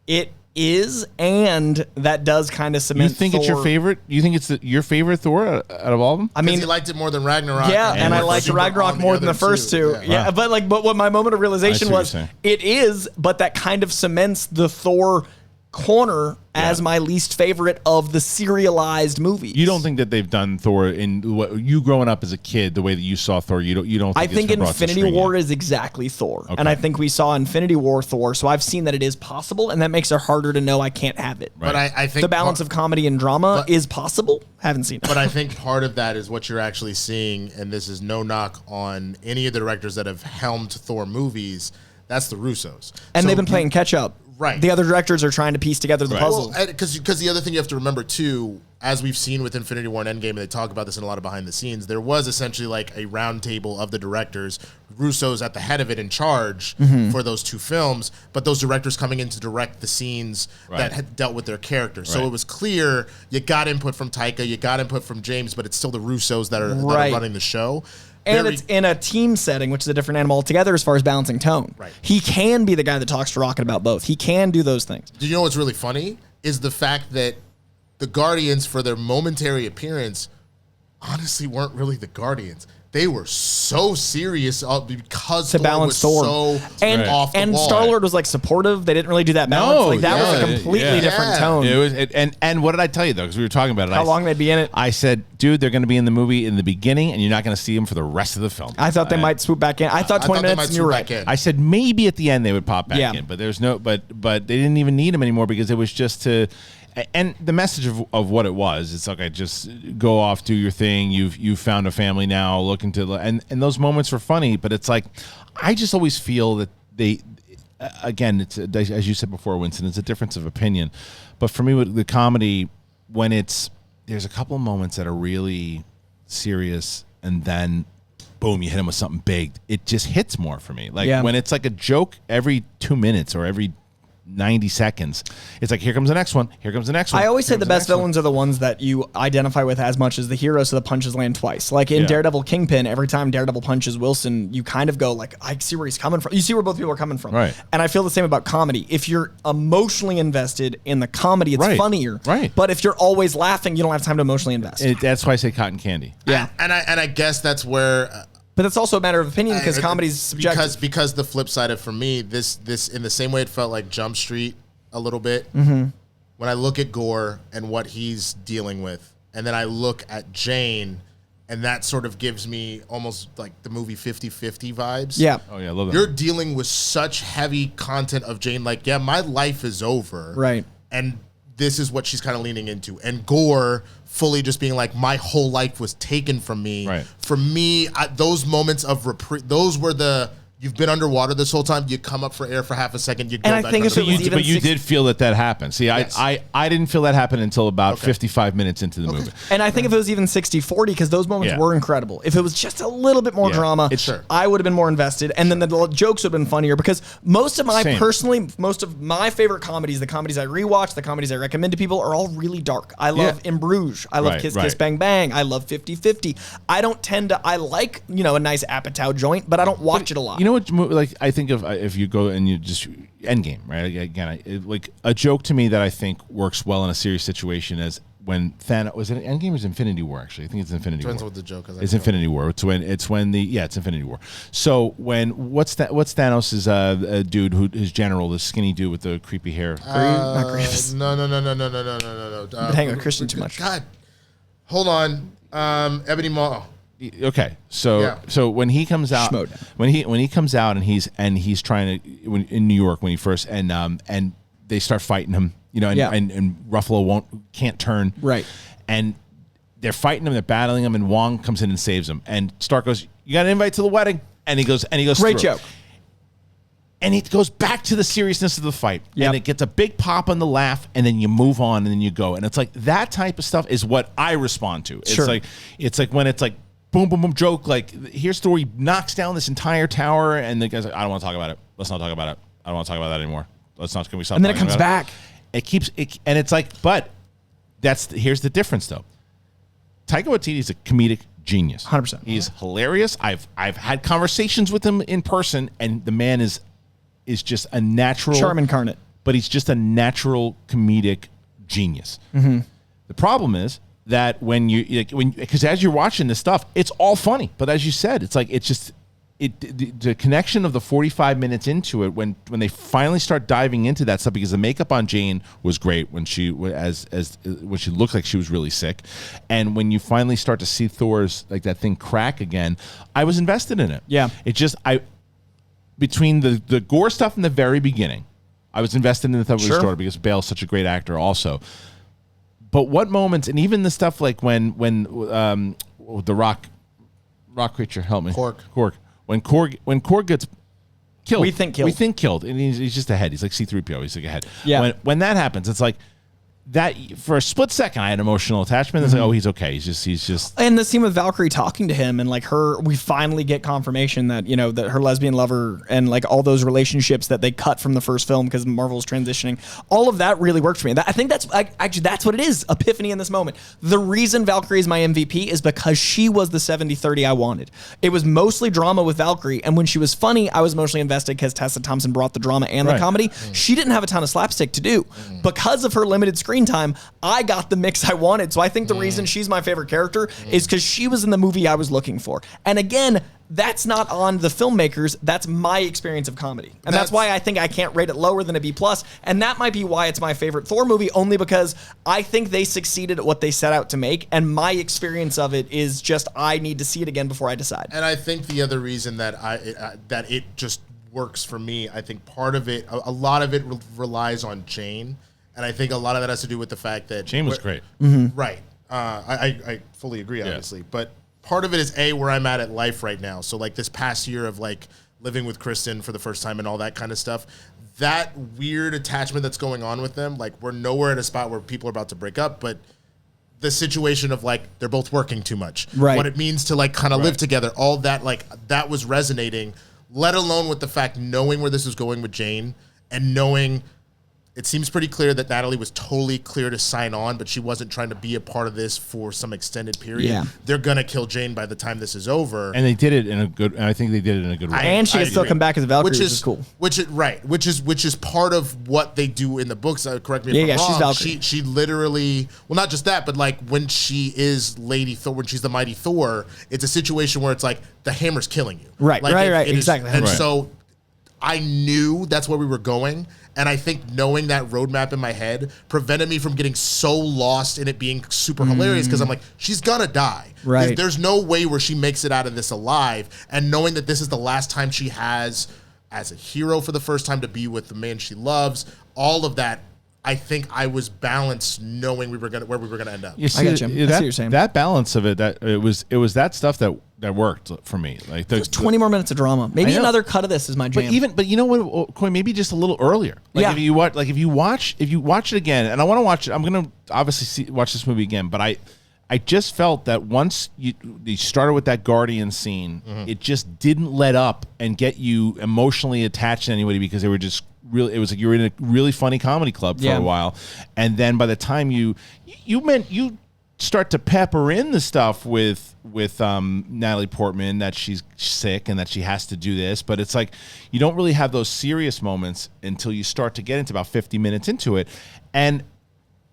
B: it is, and that does kind of cement.
A: You think
B: Thor.
A: it's your favorite? You think it's your favorite Thor out of all of them?
B: I mean,
C: you liked it more than Ragnarok.
B: Yeah, and I liked Ragnarok more than the first two. Yeah, but what my moment of realization was, it is, but that kind of cements the Thor corner as my least favorite of the serialized movies.
A: You don't think that they've done Thor in what you growing up as a kid, the way that you saw Thor? You don't.
B: I think Infinity War is exactly Thor, and I think we saw Infinity War Thor. So I've seen that it is possible, and that makes it harder to know I can't have it.
C: Right. But I think
B: the balance of comedy and drama is possible. Haven't seen it,
C: but I think part of that is what you're actually seeing, and this is no knock on any of the directors that have helmed Thor movies. That's the Russos,
B: and they've been playing catch up.
C: Right.
B: The other directors are trying to piece together the puzzle.
C: Because the other thing you have to remember, too, as we've seen with Infinity War and Endgame, and they talk about this in a lot of behind the scenes, there was essentially like a round table of the directors, Russo's at the head of it in charge for those two films, but those directors coming in to direct the scenes that had dealt with their characters. So it was clear you got input from Taika, you got input from James, but it's still the Russos that are running the show.
B: And it's in a team setting, which is a different animal altogether as far as balancing tone.
C: Right.
B: He can be the guy that talks to Rocket about both. He can do those things.
C: Do you know what's really funny? Is the fact that the Guardians, for their momentary appearance, honestly weren't really the Guardians. They were so serious because
B: to balance Thor
C: so off the
B: and
C: wall.
B: Star-Lord was like supportive. They didn't really do that balance.
A: No,
B: like that was a completely different tone.
A: It was, and what did I tell you though? Because we were talking about it.
B: How long they'd be in it?
A: I said, dude, they're going to be in the movie in the beginning, and you're not going to see them for the rest of the film.
B: I thought they might swoop back in. I thought 20 minutes, and you're right.
A: I said maybe at the end they would pop back in, but there's no, but they didn't even need them anymore because it was just to. And the message of what it was, it's okay, just go off, do your thing. You've found a family now, looking to, and those moments were funny, but it's like, I just always feel that they, again, it's as you said before, Winston, it's a difference of opinion. But for me, with the comedy, when there's a couple of moments that are really serious, and then boom, you hit them with something big, it just hits more for me. Like when it's like a joke every 2 minutes or every 90 seconds, it's like, here comes the next one, here comes the next one.
B: I always say the best villains are the ones that you identify with as much as the hero, so the punches land twice. Like in Daredevil Kingpin, every time Daredevil punches Wilson, you kind of go like, I see where he's coming from. You see where both people are coming from.
A: Right.
B: And I feel the same about comedy. If you're emotionally invested in the comedy, it's funnier.
A: Right.
B: But if you're always laughing, you don't have time to emotionally invest.
A: That's why I say cotton candy.
B: Yeah.
C: And I guess that's where...
B: But that's also a matter of opinion because comedy's subjective.
C: Because the flip side of, for me, this in the same way it felt like Jump Street a little bit. When I look at Gore and what he's dealing with, and then I look at Jane, and that sort of gives me almost like the movie 50-50 vibes.
B: Yeah.
A: Oh yeah, I love that.
C: You're dealing with such heavy content of Jane, like, yeah, my life is over.
B: Right.
C: And this is what she's kind of leaning into. And Gore fully just being like, my whole life was taken from me.
A: Right.
C: For me, those moments of those were the... You've been underwater this whole time. You come up for air for half a second. You go
B: and I
C: back
B: think if it was even
A: but you did feel that happened. See,
C: Yes.
A: I didn't feel that happen until about 55 minutes into the movie.
B: And I think if it was even 60-40, because those moments were incredible. If it was just a little bit more drama, I would have been more invested. And then the jokes would have been funnier because most of my favorite comedies, the comedies I rewatch, the comedies I recommend to people are all really dark. I love In Bruges. I love Kiss Kiss Bang Bang. I love 50-50. I don't tend to, I like, a nice Apatow joint, but I don't watch it a lot.
A: You know what, like, I think of if you go and you just Endgame, right? Again, like a joke to me that I think works well in a serious situation is when Thanos, was it Endgame or was it Infinity War? Actually, I think it's Infinity
C: Depends
A: War.
C: what the joke is.
A: It's Infinity War. It's Infinity War. So what's Thanos' dude his general, the skinny dude with the creepy hair?
B: Not Grievous.
C: No.
B: Hang on, Christian too much.
C: God, hold on. Ebony Maw.
A: Okay, so when he comes out, when he comes out and he's trying to in New York when he first and they start fighting him you know, and Ruffalo can't turn.
B: Right.
A: And they're fighting him, they're battling him, and Wong comes in and saves him. And Stark goes, "You got an invite to the wedding?" And he goes,
B: Great
A: through.
B: joke.
A: And it goes back to the seriousness of the fight. And it gets a big pop on the laugh, and then you move on, and then you go. And it's like that type of stuff is what I respond to. It's like when it's like boom, boom, boom, joke. Like, here's Thor, he knocks down this entire tower, and the guy's like, I don't want to talk about it. Let's not talk about it. I don't want to talk about that anymore. Let's not. Can we stop?
B: And then it comes back.
A: It keeps it, and it's like, but here's the difference though. Taika Waititi is a comedic genius.
B: 100%.
A: He's hilarious. I've had conversations with him in person, and the man is just a natural
B: charm incarnate.
A: But he's just a natural comedic genius. Mm-hmm. The problem is that because as you're watching this stuff, it's all funny. But as you said, it's like the connection of the 45 minutes into it when they finally start diving into that stuff, because the makeup on Jane was great when she when she looked like she was really sick, and when you finally start to see Thor's like that thing crack again, I was invested in it.
B: Yeah,
A: between the gore stuff in the very beginning, I was invested in the Thor story because Bale's such a great actor also. But what moments, and even the stuff like when the rock creature, help me, Korg. When Korg gets killed, we think killed, and he's just a head. He's like C-3PO. He's like a head.
B: Yeah.
A: When that happens, it's like that for a split second, I had emotional attachment. It's like, oh, he's okay. He's just. And
B: the scene with Valkyrie talking to him, and like we finally get confirmation that that her lesbian lover and like all those relationships that they cut from the first film because Marvel's transitioning. All of that really worked for me. I think that's what it is. Epiphany in this moment. The reason Valkyrie is my MVP is because she was the 70-30 I wanted. It was mostly drama with Valkyrie, and when she was funny, I was emotionally invested because Tessa Thompson brought the drama and the comedy. She didn't have a ton of slapstick to do because of her limited screen time. I got the mix I wanted. So I think the reason she's my favorite character is because she was in the movie I was looking for. And again, that's not on the filmmakers. That's my experience of comedy. And that's why I think I can't rate it lower than a B+. And that might be why it's my favorite Thor movie, only because I think they succeeded at what they set out to make. And my experience of it is just, I need to see it again before I decide.
C: And I think the other reason that that it just works for me, I think part of it, a lot of it relies on Jane. And I think a lot of that has to do with the fact that
A: Jane was great.
C: Right. I fully agree, obviously. But part of it is where I'm at life right now. So like this past year of like living with Kristen for the first time and all that kind of stuff, that weird attachment that's going on with them, like we're nowhere at a spot where people are about to break up, but the situation of like they're both working too much.
B: Right.
C: What it means to like kind of live together, all that, like that was resonating, let alone with the fact knowing where this is going with Jane and knowing it seems pretty clear that Natalie was totally clear to sign on, but she wasn't trying to be a part of this for some extended period.
B: Yeah.
C: They're going to kill Jane by the time this is over.
A: And they did it in a good, and I think they did it in a good way.
B: And she can still come back as a Valkyrie, which is cool.
C: Which is part of what they do in the books. Correct me if I'm wrong.
B: She's Valkyrie.
C: She literally, well, not just that, but like when she is Lady Thor, when she's the Mighty Thor, it's a situation where it's like the hammer's killing you.
B: Right,
C: like
B: right, exactly.
C: And so I knew that's where we were going. And I think knowing that roadmap in my head prevented me from getting so lost in it being super hilarious because I'm like, she's gonna die.
B: Right.
C: There's no way where she makes it out of this alive. And knowing that this is the last time she has as a hero for the first time to be with the man she loves, all of that, I think I was balanced knowing where we were gonna end up.
A: You see,
B: I got you. I see what you're saying.
A: That balance of it, that it was that stuff that worked for me. Like
B: there's 20 more minutes of drama. Maybe another cut of this is my jam.
A: But you know what, Coy, maybe just a little earlier. Like if you watch it again, and I want to watch it, I'm gonna obviously watch this movie again. But I just felt that once you started with that Guardian scene, it just didn't let up and get you emotionally attached to anybody because they were just really. It was like you were in a really funny comedy club for a while, and then by the time you start to pepper in the stuff with Natalie Portman that she's sick and that she has to do this, but it's like you don't really have those serious moments until you start to get into about 50 minutes into it, and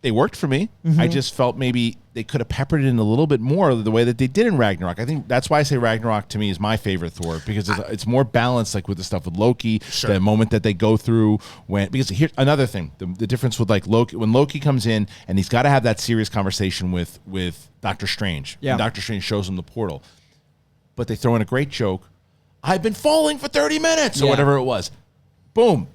A: they worked for me. I just felt maybe they could have peppered it in a little bit more the way that they did in Ragnarok. I think that's why I say Ragnarok to me is my favorite Thor, because it's more balanced, like with the stuff with Loki, the moment that they go through because here's another thing, the difference with like Loki, when Loki comes in and he's got to have that serious conversation with Doctor Strange.
B: Yeah.
A: And Doctor Strange shows him the portal. But they throw in a great joke. I've been falling for 30 minutes or whatever it was. Boom.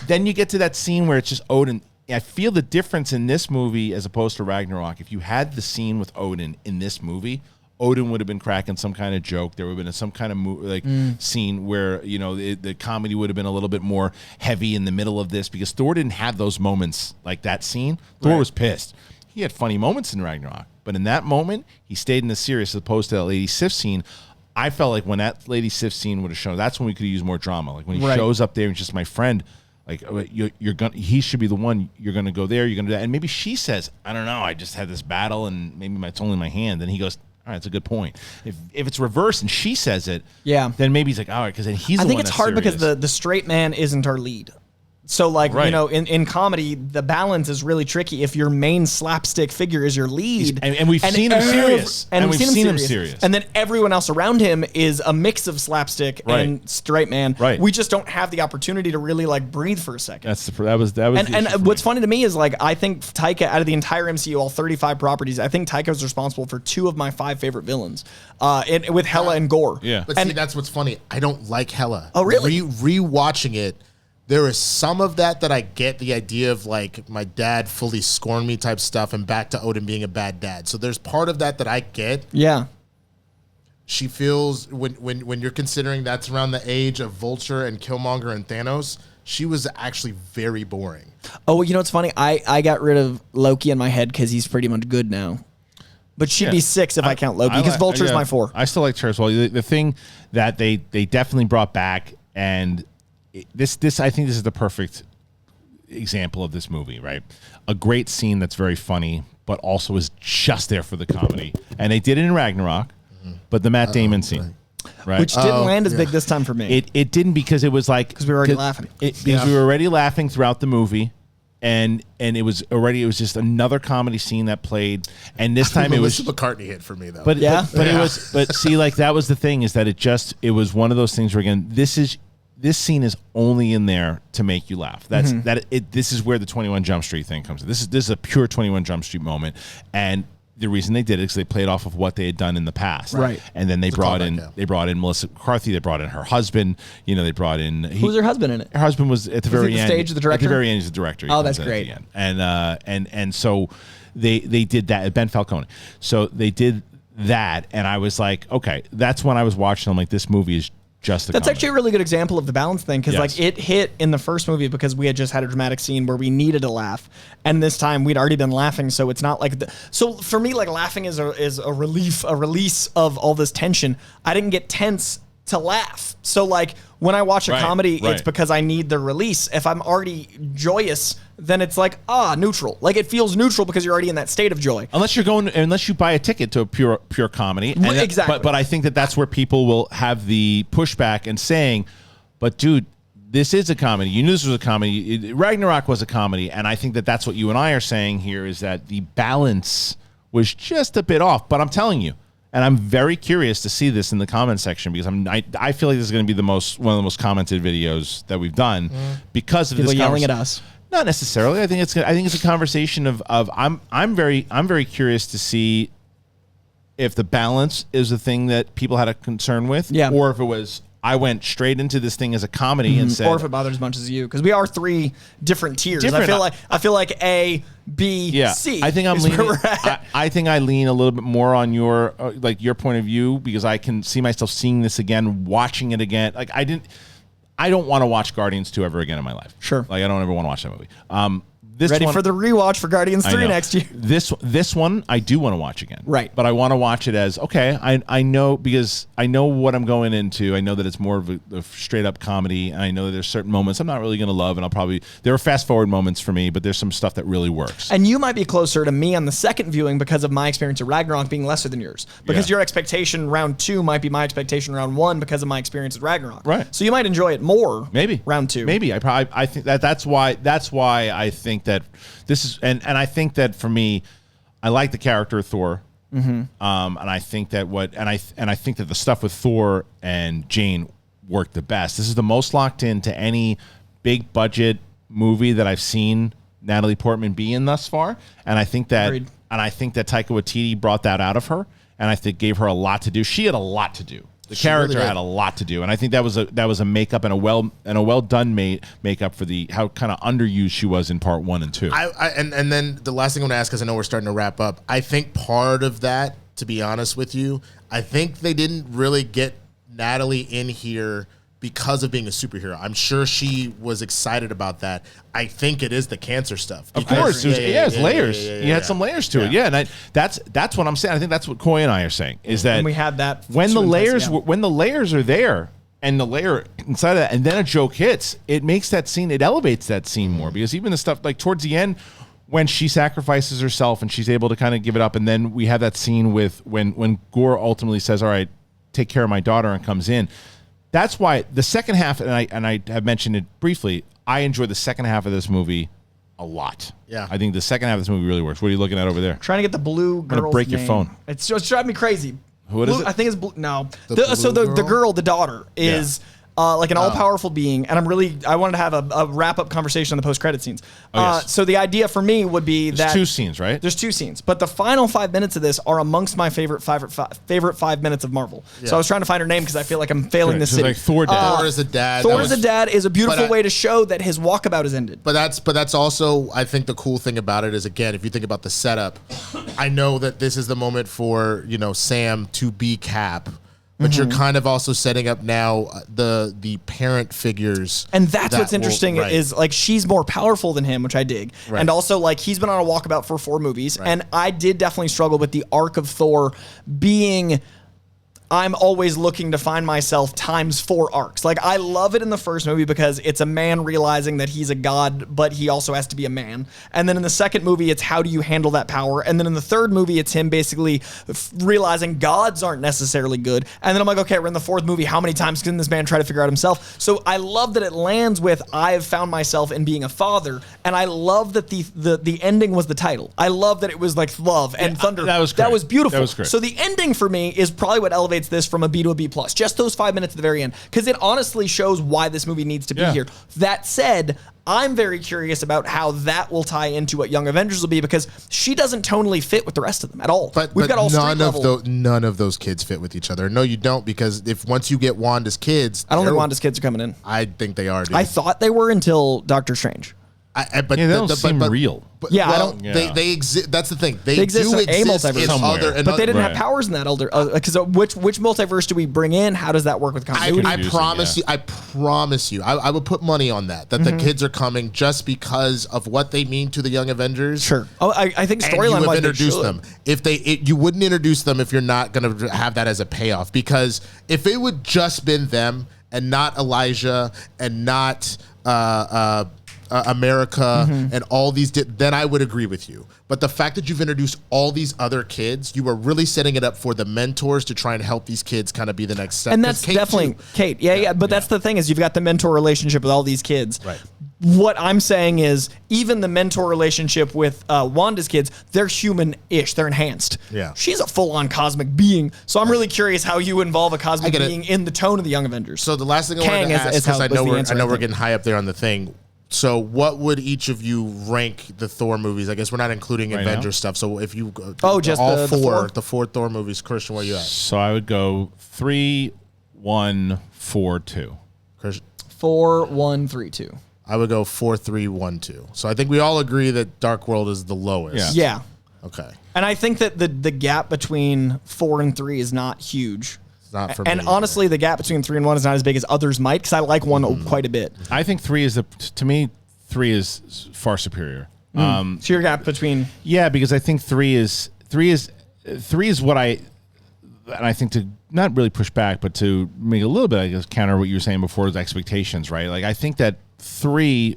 A: Then you get to that scene where it's just Odin. I feel the difference in this movie as opposed to Ragnarok. If you had the scene with Odin in this movie, Odin would have been cracking some kind of joke. There would have been some kind of scene where, you know, the comedy would have been a little bit more heavy in the middle of this, because Thor didn't have those moments like that scene. Thor was pissed. He had funny moments in Ragnarok, but in that moment, he stayed in the serious as opposed to that Lady Sif scene. I felt like when that Lady Sif scene would have shown, that's when we could use more drama. Like when he shows up there and just my friend, like you're gonna, he should be the one. You're gonna go there. You're gonna do that. And maybe she says, I don't know. I just had this battle, and maybe it's only my hand. And he goes, all right, that's a good point. If it's reversed and she says it, then maybe he's like, all right, because then he's the one.
B: I think it's hard
A: serious.
B: because the straight man isn't our lead. So, like, you know, in comedy, the balance is really tricky if your main slapstick figure is your lead.
A: And we've seen him serious. And we've seen him serious.
B: And then everyone else around him is a mix of slapstick and straight man.
A: Right.
B: We just don't have the opportunity to really, like, breathe for a second.
A: That was.
B: And what's funny to me is, like, I think Taika, out of the entire MCU, all 35 properties, I think Taika was responsible for 2 of my 5 favorite villains, with Hela and Gore.
A: Yeah.
C: But see, that's what's funny. I don't like Hela.
B: Oh, really?
C: Rewatching it, there is some of that I get the idea of, like, my dad fully scorned me type stuff, and back to Odin being a bad dad. So there's part of that I get.
B: Yeah.
C: She feels when you're considering that's around the age of Vulture and Killmonger and Thanos, she was actually very boring.
B: Oh, you know what's funny? I got rid of Loki in my head because he's pretty much good now. But she'd be 6 if I count Loki, because Vulture's my 4.
A: I still like her as well. The thing that they definitely brought back, and this I think this is the perfect example of this movie, right? A great scene that's very funny, but also is just there for the comedy. And they did it in Ragnarok, but the Matt Damon scene, right?
B: Which didn't land as big this time for me.
A: It didn't, because it was like,
B: because we were already laughing.
A: Because we were already laughing throughout the movie. And it was just another comedy scene that played, and this time it was
C: McCartney hit for me though.
A: But see, like, that was the thing, is that it was one of those things where, again, this scene is only in there to make you laugh. This is where the 21 Jump Street thing comes in. This is a pure 21 Jump Street moment, and the reason they did it is they played off of what they had done in the past,
B: right?
A: And then they brought in Melissa McCarthy. They brought in her husband. You know, they brought in
B: who's her husband in it?
A: Her husband was at the very end.
B: Stage, the director.
A: At the very end, he's the director.
B: Oh, that's great.
A: And so they did that. Ben Falcone. So they did that, and I was like, okay, that's when I was watching. I'm like, this movie is just
B: That's actually a really good example of the balance thing, because like it hit in the first movie because we had just had a dramatic scene where we needed to laugh, and this time we'd already been laughing, so it's not like so for me, like, laughing is a release of all this tension. I didn't get tense to laugh, so like when I watch a comedy, it's because I need the release. If I'm already joyous, then it's like neutral. Like, it feels neutral because you're already in that state of joy. Unless
A: you buy a ticket to a pure comedy. And
B: exactly.
A: But I think that's where people will have the pushback and saying, but dude, this is a comedy. You knew this was a comedy. Ragnarok was a comedy. And I think that's what you and I are saying here, is that the balance was just a bit off. But I'm telling you, and I'm very curious to see this in the comment section, because I feel like this is going to be one of the most commented videos that we've done because of
B: people
A: this
B: yelling at us.
A: Not necessarily. I think it's a conversation of I'm very curious to see if the balance is the thing that people had a concern with, or if it was I went straight into this thing as a comedy and said,
B: or if it bothered as much as you, because we are 3 different tiers. I feel like A, B, C.
A: I think I'm leaning. I think I lean a little bit more on your your point of view, because I can see myself seeing this again, watching it again. Like, I don't want to watch Guardians 2 ever again in my life.
B: Sure.
A: Like, I don't ever want to watch that movie.
B: Ready for the rewatch for Guardians 3 next year.
A: This one I do want to watch again.
B: Right.
A: But I want to watch it as, okay, I know, because I know what I'm going into. I know that it's more of a straight up comedy. And I know that there's certain moments I'm not really going to love, and there are fast forward moments for me, but there's some stuff that really works.
B: And you might be closer to me on the second viewing because of my experience of Ragnarok being lesser than yours. Because your expectation round 2 might be my expectation round 1 because of my experience at Ragnarok.
A: Right.
B: So you might enjoy it more.
A: Maybe.
B: Round 2.
A: Maybe. I think that's why I think that this is, and I think that for me, I like the character of Thor, and I think that I think that the stuff with Thor and Jane worked the best. This is the most locked into any big budget movie that I've seen Natalie Portman be in thus far, and I think that Taika Waititi brought that out of her, and I think gave her a lot to do. She had a lot to do. The character had a lot to do, and I think that was a makeup and a well done makeup for how kind of underused she was in part 1 and 2.
C: And then the last thing I want to ask, because I know we're starting to wrap up. I think part of that, to be honest with you, I think they didn't really get Natalie in here because of being a superhero. I'm sure she was excited about that. I think it is the cancer stuff.
A: Of course. It's layers. You had some layers to it. Yeah, and that's what I'm saying. I think that's what Coy and I are saying, is that
B: and we had that
A: when the layers are there and the layer inside of that, and then a joke hits, it makes that scene, it elevates that scene more, because even the stuff like towards the end when she sacrifices herself and she's able to kind of give it up, and then we have that scene with when Gore ultimately says, all right, take care of my daughter, and comes in. That's why the second half, and I have mentioned it briefly, I enjoy the second half of this movie a lot.
C: Yeah.
A: I think the second half of this movie really works. What are you looking at over there?
B: Trying to get the blue girl's
A: gonna break your
B: name.
A: phone.
B: It's just driving me crazy.
A: What is it?
B: I think it's blue. No.
C: The
B: girl, the daughter, is like an all-powerful being, and I wanted to have a wrap-up conversation on the post-credit scenes.
A: Yes.
B: So the idea for me would be
A: There's 2 scenes, right?
B: There's 2 scenes, but the final 5 minutes of this are amongst my favorite 5 minutes of Marvel. Yeah. So I was trying to find her name because I feel like I'm failing this city.
A: Like Thor dad.
C: Thor is a dad.
B: Thor is a dad is a beautiful way to show that his walkabout has ended.
C: But that's also, I think the cool thing about it is, again, if you think about the setup, I know that this is the moment for, Sam to be Cap. But you're kind of also setting up now the parent figures.
B: And that's what's interesting is, like, she's more powerful than him, which I dig. Right. And also, like, he's been on a walkabout for 4 movies. Right. And I did definitely struggle with the arc of Thor being... I'm always looking to find myself times 4 arcs. Like, I love it in the first movie because it's a man realizing that he's a god, but he also has to be a man. And then in the second movie, it's how do you handle that power? And then in the third movie, it's him basically realizing gods aren't necessarily good. And then I'm like, okay, we're in the 4th movie. How many times can this man try to figure out himself? So I love that it lands with, I have found myself in being a father. And I love that the ending was the title. I love that it was like love and thunder.
A: That was great.
B: That was beautiful.
A: That was great.
B: So the ending for me is probably what elevates this from a B to a B+. Just those 5 minutes at the very end, because it honestly shows why this movie needs to be here. That said, I'm very curious about how that will tie into what Young Avengers will be, because she doesn't tonally fit with the rest of them at all.
C: But none of those kids fit with each other. No, you don't, because once you get Wanda's kids,
B: I don't think Wanda's kids are coming in.
C: I think they are. Dude.
B: I thought they were until Doctor Strange.
A: But they don't seem real.
C: But, they exist. That's the thing. They
B: exist
C: do
B: in a multiverse
C: somewhere.
B: But they didn't have powers in that older. Because which multiverse do we bring in? How does that work with continuity?
C: I promise you. I would put money on that the kids are coming just because of what they mean to the Young Avengers.
B: Sure. Oh, I think storyline wise
C: introduce them. You wouldn't introduce them if you're not going to have that as a payoff. Because if it would just been them and not Elijah and not America and all these, then I would agree with you. But the fact that you've introduced all these other kids, you are really setting it up for the mentors to try and help these kids kind of be the next step.
B: And that's definitely Kate. Yeah. But that's the thing, is you've got the mentor relationship with all these kids.
C: Right.
B: What I'm saying is, even the mentor relationship with Wanda's kids, they're human-ish. They're enhanced.
C: Yeah.
B: She's a full-on cosmic being. So I'm really curious how you involve a cosmic being in the tone of the Young Avengers.
C: So the last thing I wanted to ask, because I know we're getting high up there on the thing. So what would each of you rank the Thor movies? I guess we're not including Avengers stuff. So if you
B: just
C: all
B: the
C: 4 Thor movies, Kristian, where are you at?
A: So I would go 3, 1, 4, 2.
C: Kristian?
B: 4, 1, 3, 2.
C: I would go 4, 3, 1, 2. So I think we all agree that Dark World is the lowest.
B: Yeah.
C: Okay.
B: And I think that the gap between 4 and 3 is not huge.
C: Not for me.
B: And honestly, the gap between 3 and 1 is not as big as others might, because I like 1 quite a bit.
A: I think 3 is to me 3 is far superior.
B: So your gap between
A: because I think 3 is what I think, to not really push back, but to make a little bit, I guess, counter what you were saying before, the expectations, right? Like, I think that 3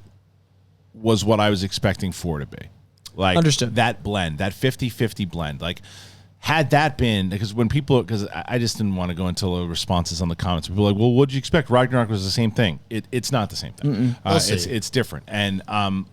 A: was what I was expecting 4 to be. Like,
B: understood.
A: That blend, that 50-50 blend, like. Had that been, because I just didn't want to go into the responses on the comments. People were like, well, what did you expect? Ragnarok was the same thing. It's not the same thing. It's different. And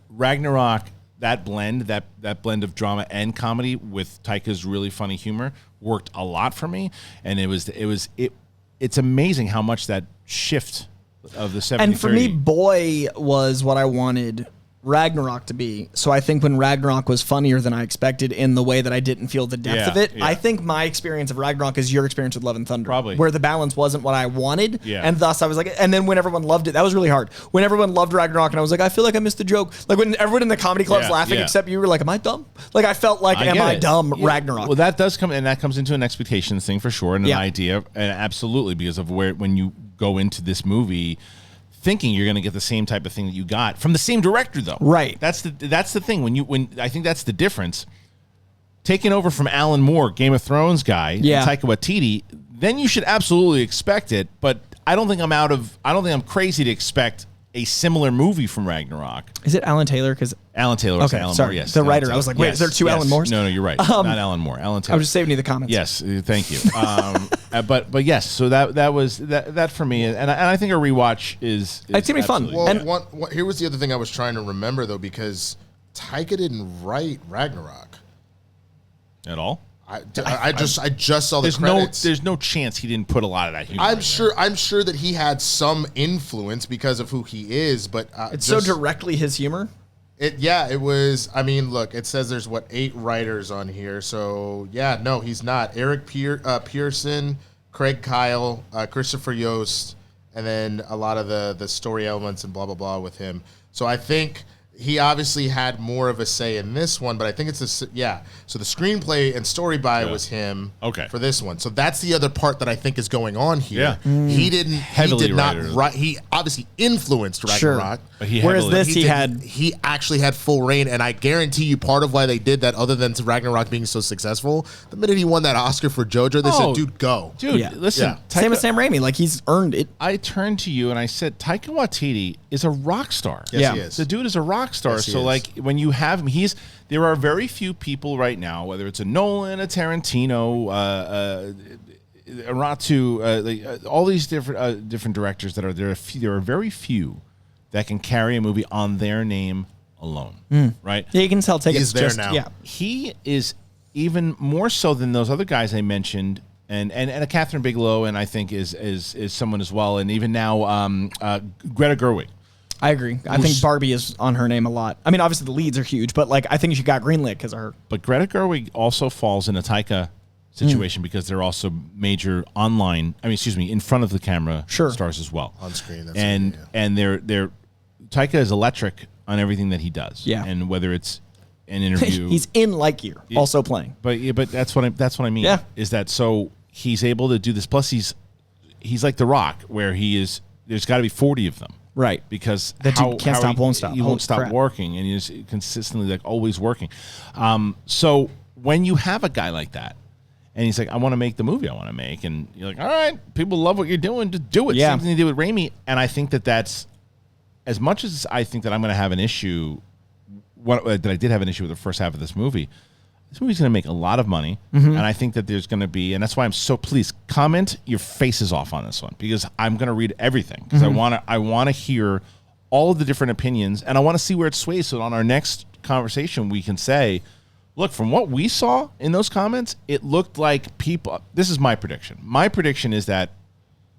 A: Ragnarok, that blend of drama and comedy with Taika's really funny humor worked a lot for me. And it's amazing how much that shift of the 70-30.
B: And for me, Boy was what I wanted Ragnarok to be. So I think when Ragnarok was funnier than I expected in the way that I didn't feel the depth of it, I think my experience of Ragnarok is your experience with Love and Thunder.
A: Probably.
B: Where the balance wasn't what I wanted. Yeah. And thus I was like, and then when everyone loved it, that was really hard. When everyone loved Ragnarok and I was like, I feel like I missed the joke. Like when everyone in the comedy club's laughing except you were like, am I dumb? Like I felt like, am I dumb? Ragnarok.
A: Well, that does come, and that comes into an expectations thing for sure, and an idea, and absolutely, because of when you go into this movie thinking you're going to get the same type of thing that you got from the same director, though.
B: Right.
A: That's the thing. When I think that's the difference. Taking over from Alan Moore, Game of Thrones guy, and Taika Waititi, then you should absolutely expect it. But I don't think I'm crazy to expect a similar movie from Ragnarok.
B: Is it Alan Taylor? Because
A: Alan Taylor.
B: Okay,
A: Alan
B: sorry.
A: Moore, yes.
B: The writer.
A: Taylor.
B: I was like, wait, is there two Alan Moores?
A: No, you're right. Not Alan Moore. Alan Taylor.
B: I was just saving you the comments.
A: Yes, thank you. But yes, so that was that for me, and I think a rewatch is
B: it's gonna be fun.
C: Well, here was the other thing I was trying to remember though, because Taika didn't write Ragnarok
A: at all.
C: I just saw the credits.
A: There's no chance he didn't put a lot of that humor.
C: I'm sure that he had some influence because of who he is, but
B: it's so directly his humor.
C: It was. I mean, look, it says there's 8 writers on here, so no, he's not. Eric Pearson, Craig Kyle, Christopher Yost, and then a lot of the story elements and blah blah blah with him. So I think he obviously had more of a say in this one, but I think it's so the screenplay and story by was him for this one. So that's the other part that I think is going on here. Yeah. He did not write. He obviously influenced Ragnarok.
B: But whereas this he
C: actually had full reign, and I guarantee you part of why they did that, other than Ragnarok being so successful, the minute he won that Oscar for JoJo, they said, dude, go.
A: Dude, listen.
B: Same as Sam Raimi, like he's earned it.
A: I turned to you and I said, Taika Waititi is a rock star.
C: Yes, he is.
A: The dude is a rock star. Yes, so like when you have him, there are very few people right now, whether it's a Nolan, a Tarantino, a Ratu, all these different directors that are there. There are very few that can carry a movie on their name alone, right?
B: Yeah, you can tell.
C: He's there now.
B: Yeah,
A: he is even more so than those other guys I mentioned, and a Catherine Bigelow, and I think is someone as well, and even now Greta Gerwig.
B: I agree. I think Barbie is on her name a lot. I mean, obviously the leads are huge, but like I think she got greenlit because of her.
A: But Greta Gerwig also falls in a Taika situation because they're also major in front of the camera stars as well.
C: On screen, that's
A: and they're Taika is electric on everything that he does.
B: Yeah.
A: And whether it's an interview,
B: he's in Lightyear also playing.
A: But that's what I mean.
B: Yeah.
A: Is that so he's able to do this? Plus he's like The Rock, where he is. There's got to be 40 of them.
B: Right.
A: Because
B: won't stop.
A: He won't stop working, and he's consistently like always working. So when you have a guy like that, and he's like, I want to make the movie I want to make, and you're like, all right, people love what you're doing, just do it.
B: Yeah.
A: Same thing they did with Raimi, and I think that's as much as I think that I'm going to have an issue. That I did have an issue with the first half of this movie. This movie's going to make a lot of money, and I think that there's going to be, and that's why I'm so pleased. Comment your faces off on this one because I'm going to read everything because I want to hear all of the different opinions, and I want to see where it sways. So on our next conversation, we can say, look, from what we saw in those comments, it looked like people. This is my prediction. My prediction is that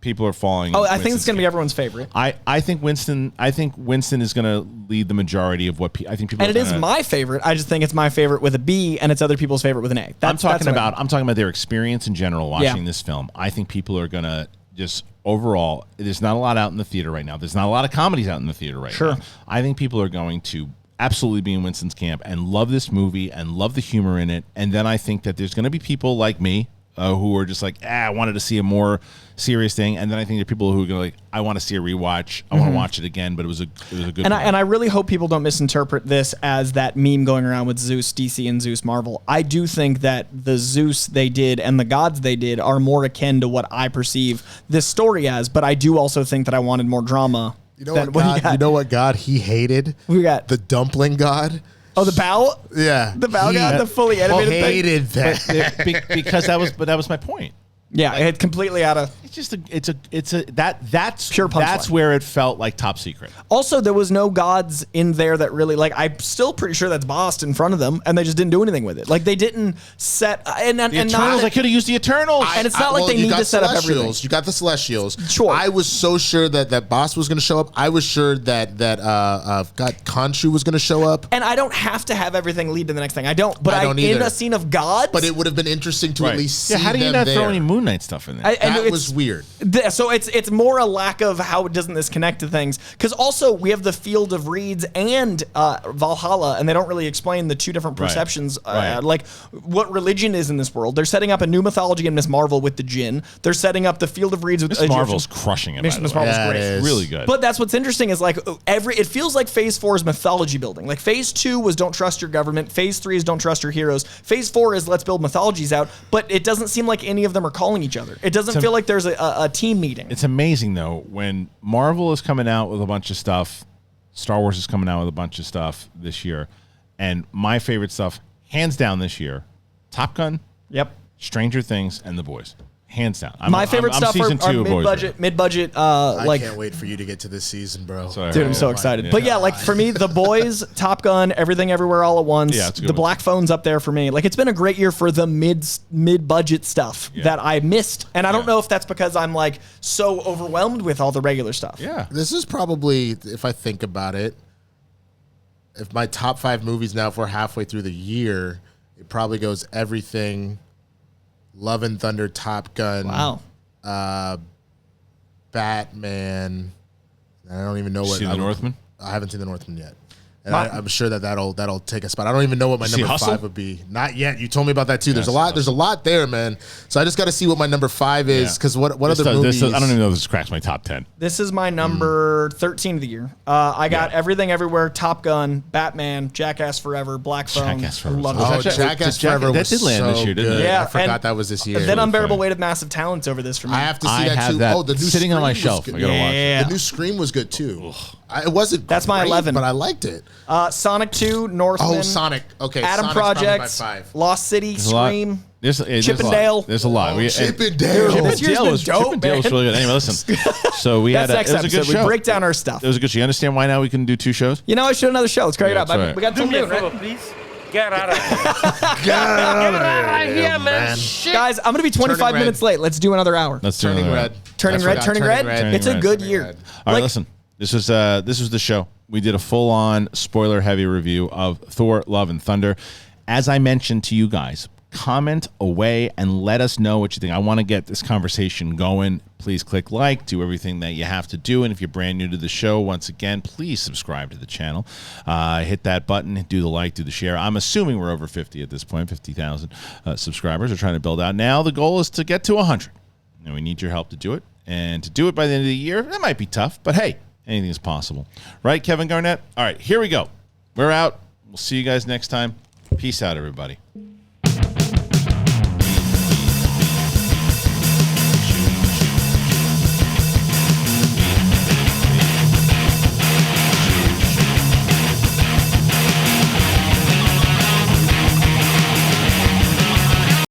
A: people are falling.
B: Oh, I think it's going to be everyone's favorite.
A: I think Winston is going to lead the majority of what I think people.
B: And it is my favorite. I just think it's my favorite with a B, and it's other people's favorite with an A.
A: I'm talking about their experience in general watching this film. I think people are going to just overall. There's not a lot out in the theater right now. There's not a lot of comedies out in the theater right now. I think people are going to absolutely be in Winston's camp and love this movie and love the humor in it. And then I think that there's going to be people like me. Who are just like, I wanted to see a more serious thing, and then I think there are people who are like, I want to see a rewatch, I want to watch it again, but it was a good. And
B: I really hope people don't misinterpret this as that meme going around with Zeus DC and Zeus Marvel. I do think that the Zeus they did and the gods they did are more akin to what I perceive this story as, but I do also think that I wanted more drama.
C: You know what God he hated?
B: We got
C: the dumpling god.
B: Oh, the bow?
C: Yeah.
B: The bow guy, the fully animated
C: hated
B: thing.
C: that.
A: Because that was my point.
B: Yeah, it's completely out of.
A: It's just that's
B: Pure punchline.
A: That's where it felt like top secret.
B: Also, there was no gods in there that really like. I'm still pretty sure that's bossed in front of them, and they just didn't do anything with it. Like they didn't set and
A: The Eternals. I could have used the Eternals.
B: And it's not like they need to set up everything.
C: You got the Celestials.
B: Sure.
C: I was so sure that boss was going to show up. I was sure that Khonshu was going to show up.
B: And I don't have to have everything lead to the next thing. I don't. But
C: I don't either.
B: in a scene of gods.
C: But it would have been interesting to at least see
A: how do you
C: them
A: not
C: there.
A: throw any Moon Knight stuff in there?
C: That was weird.
B: So it's more a lack of how doesn't this connect to things? Because also we have the Field of Reeds and Valhalla, and they don't really explain the two different perceptions, like what religion is in this world. They're setting up a new mythology in Miss Marvel with the Jinn. They're setting up the Field of Reeds with
A: Miss Marvel's crushing it.
B: Miss Marvel's great,
C: is.
A: Really good.
B: But that's what's interesting is like it feels like Phase 4 is mythology building. Like Phase 2 was don't trust your government. Phase 3 is don't trust your heroes. Phase 4 is let's build mythologies out. But it doesn't seem like any of them are calling each other. It doesn't feel like there's a team meeting.
A: It's amazing though when Marvel is coming out with a bunch of stuff, Star Wars is coming out with a bunch of stuff this year, and my favorite stuff, hands down this year, Top Gun,
B: Yep.
A: Stranger Things, and The Boys. Hands down.
B: My favorite stuff are mid-budget.
C: I can't wait for you to get to this season, bro.
B: Dude, I'm so excited. But yeah, like for me, The Boys, Top Gun, Everything Everywhere All at Once, The Black Phone's up there for me. Like it's been a great year for the mid-budget stuff that I missed. And I don't know if that's because I'm like so overwhelmed with all the regular stuff.
A: Yeah.
C: This is probably, if I think about it, if my top 5 movies now, if we're halfway through the year, it probably goes Everything, Love and Thunder, Top Gun.
B: Wow.
C: Batman. I don't even know what.
A: See The Northman?
C: I haven't seen The Northman yet. And I'm sure that'll take a spot. I don't even know what my number 5 would be. Not yet. You told me about that too. There's a lot. There's a lot there, man. So I just got to see what my number 5 is. Because what other movies?
A: I don't even know if this cracks my top 10.
B: This is my number 13 of the year. I got Everything Everywhere, Top Gun, Batman, Jackass Forever, Black Phone.
A: Jackass Forever.
B: Love it.
C: Jackass Forever was
A: that did land this year, didn't it?
B: Yeah,
C: I forgot that was this year.
B: Then Unbearable Weight of Massive Talent's over this for me.
C: I have to see that too.
A: Oh,
C: the new
A: sitting on my
C: Scream was
A: shelf.
C: good.
A: I gotta watch it.
C: The new Scream was good too. It wasn't.
B: That's my
C: great,
B: 11,
C: but I liked it.
B: Sonic 2, Northman.
C: Oh, Sonic. Okay,
B: Adam
C: Sonic's probably my
B: Project,
C: 5.
B: Lost City, Scream.
A: Chippendale. There's a lot.
C: Chippendale.
A: Chippendale was really good. Anyway, listen. So we had it was a good show.
B: We break down our stuff.
A: It was a good show. You understand why now we can do 2 shows?
B: You know, I should another show. Let's crank it up.
A: Right.
B: We got till noon, right?
D: Please. Get out of here. Get out of here, man. Shit.
B: Guys, I'm going to be 25 minutes late. Let's do another hour.
A: Let's do
C: Turning
A: another
C: red.
B: Turning red. It's a good year.
A: All right, listen. This was the show. We did a full-on spoiler-heavy review of Thor: Love and Thunder. As I mentioned to you guys, comment away and let us know what you think. I want to get this conversation going. Please click like, do everything that you have to do. And if you're brand new to the show, once again, please subscribe to the channel. Hit that button, do the like, do the share. I'm assuming we're over 50 at this point, 50,000 subscribers. We're trying to build out. Now the goal is to get to 100. And we need your help to do it. And to do it by the end of the year, that might be tough, but hey, anything is possible. Right, Kevin Garnett? All right, here we go. We're out. We'll see you guys next time. Peace out, everybody.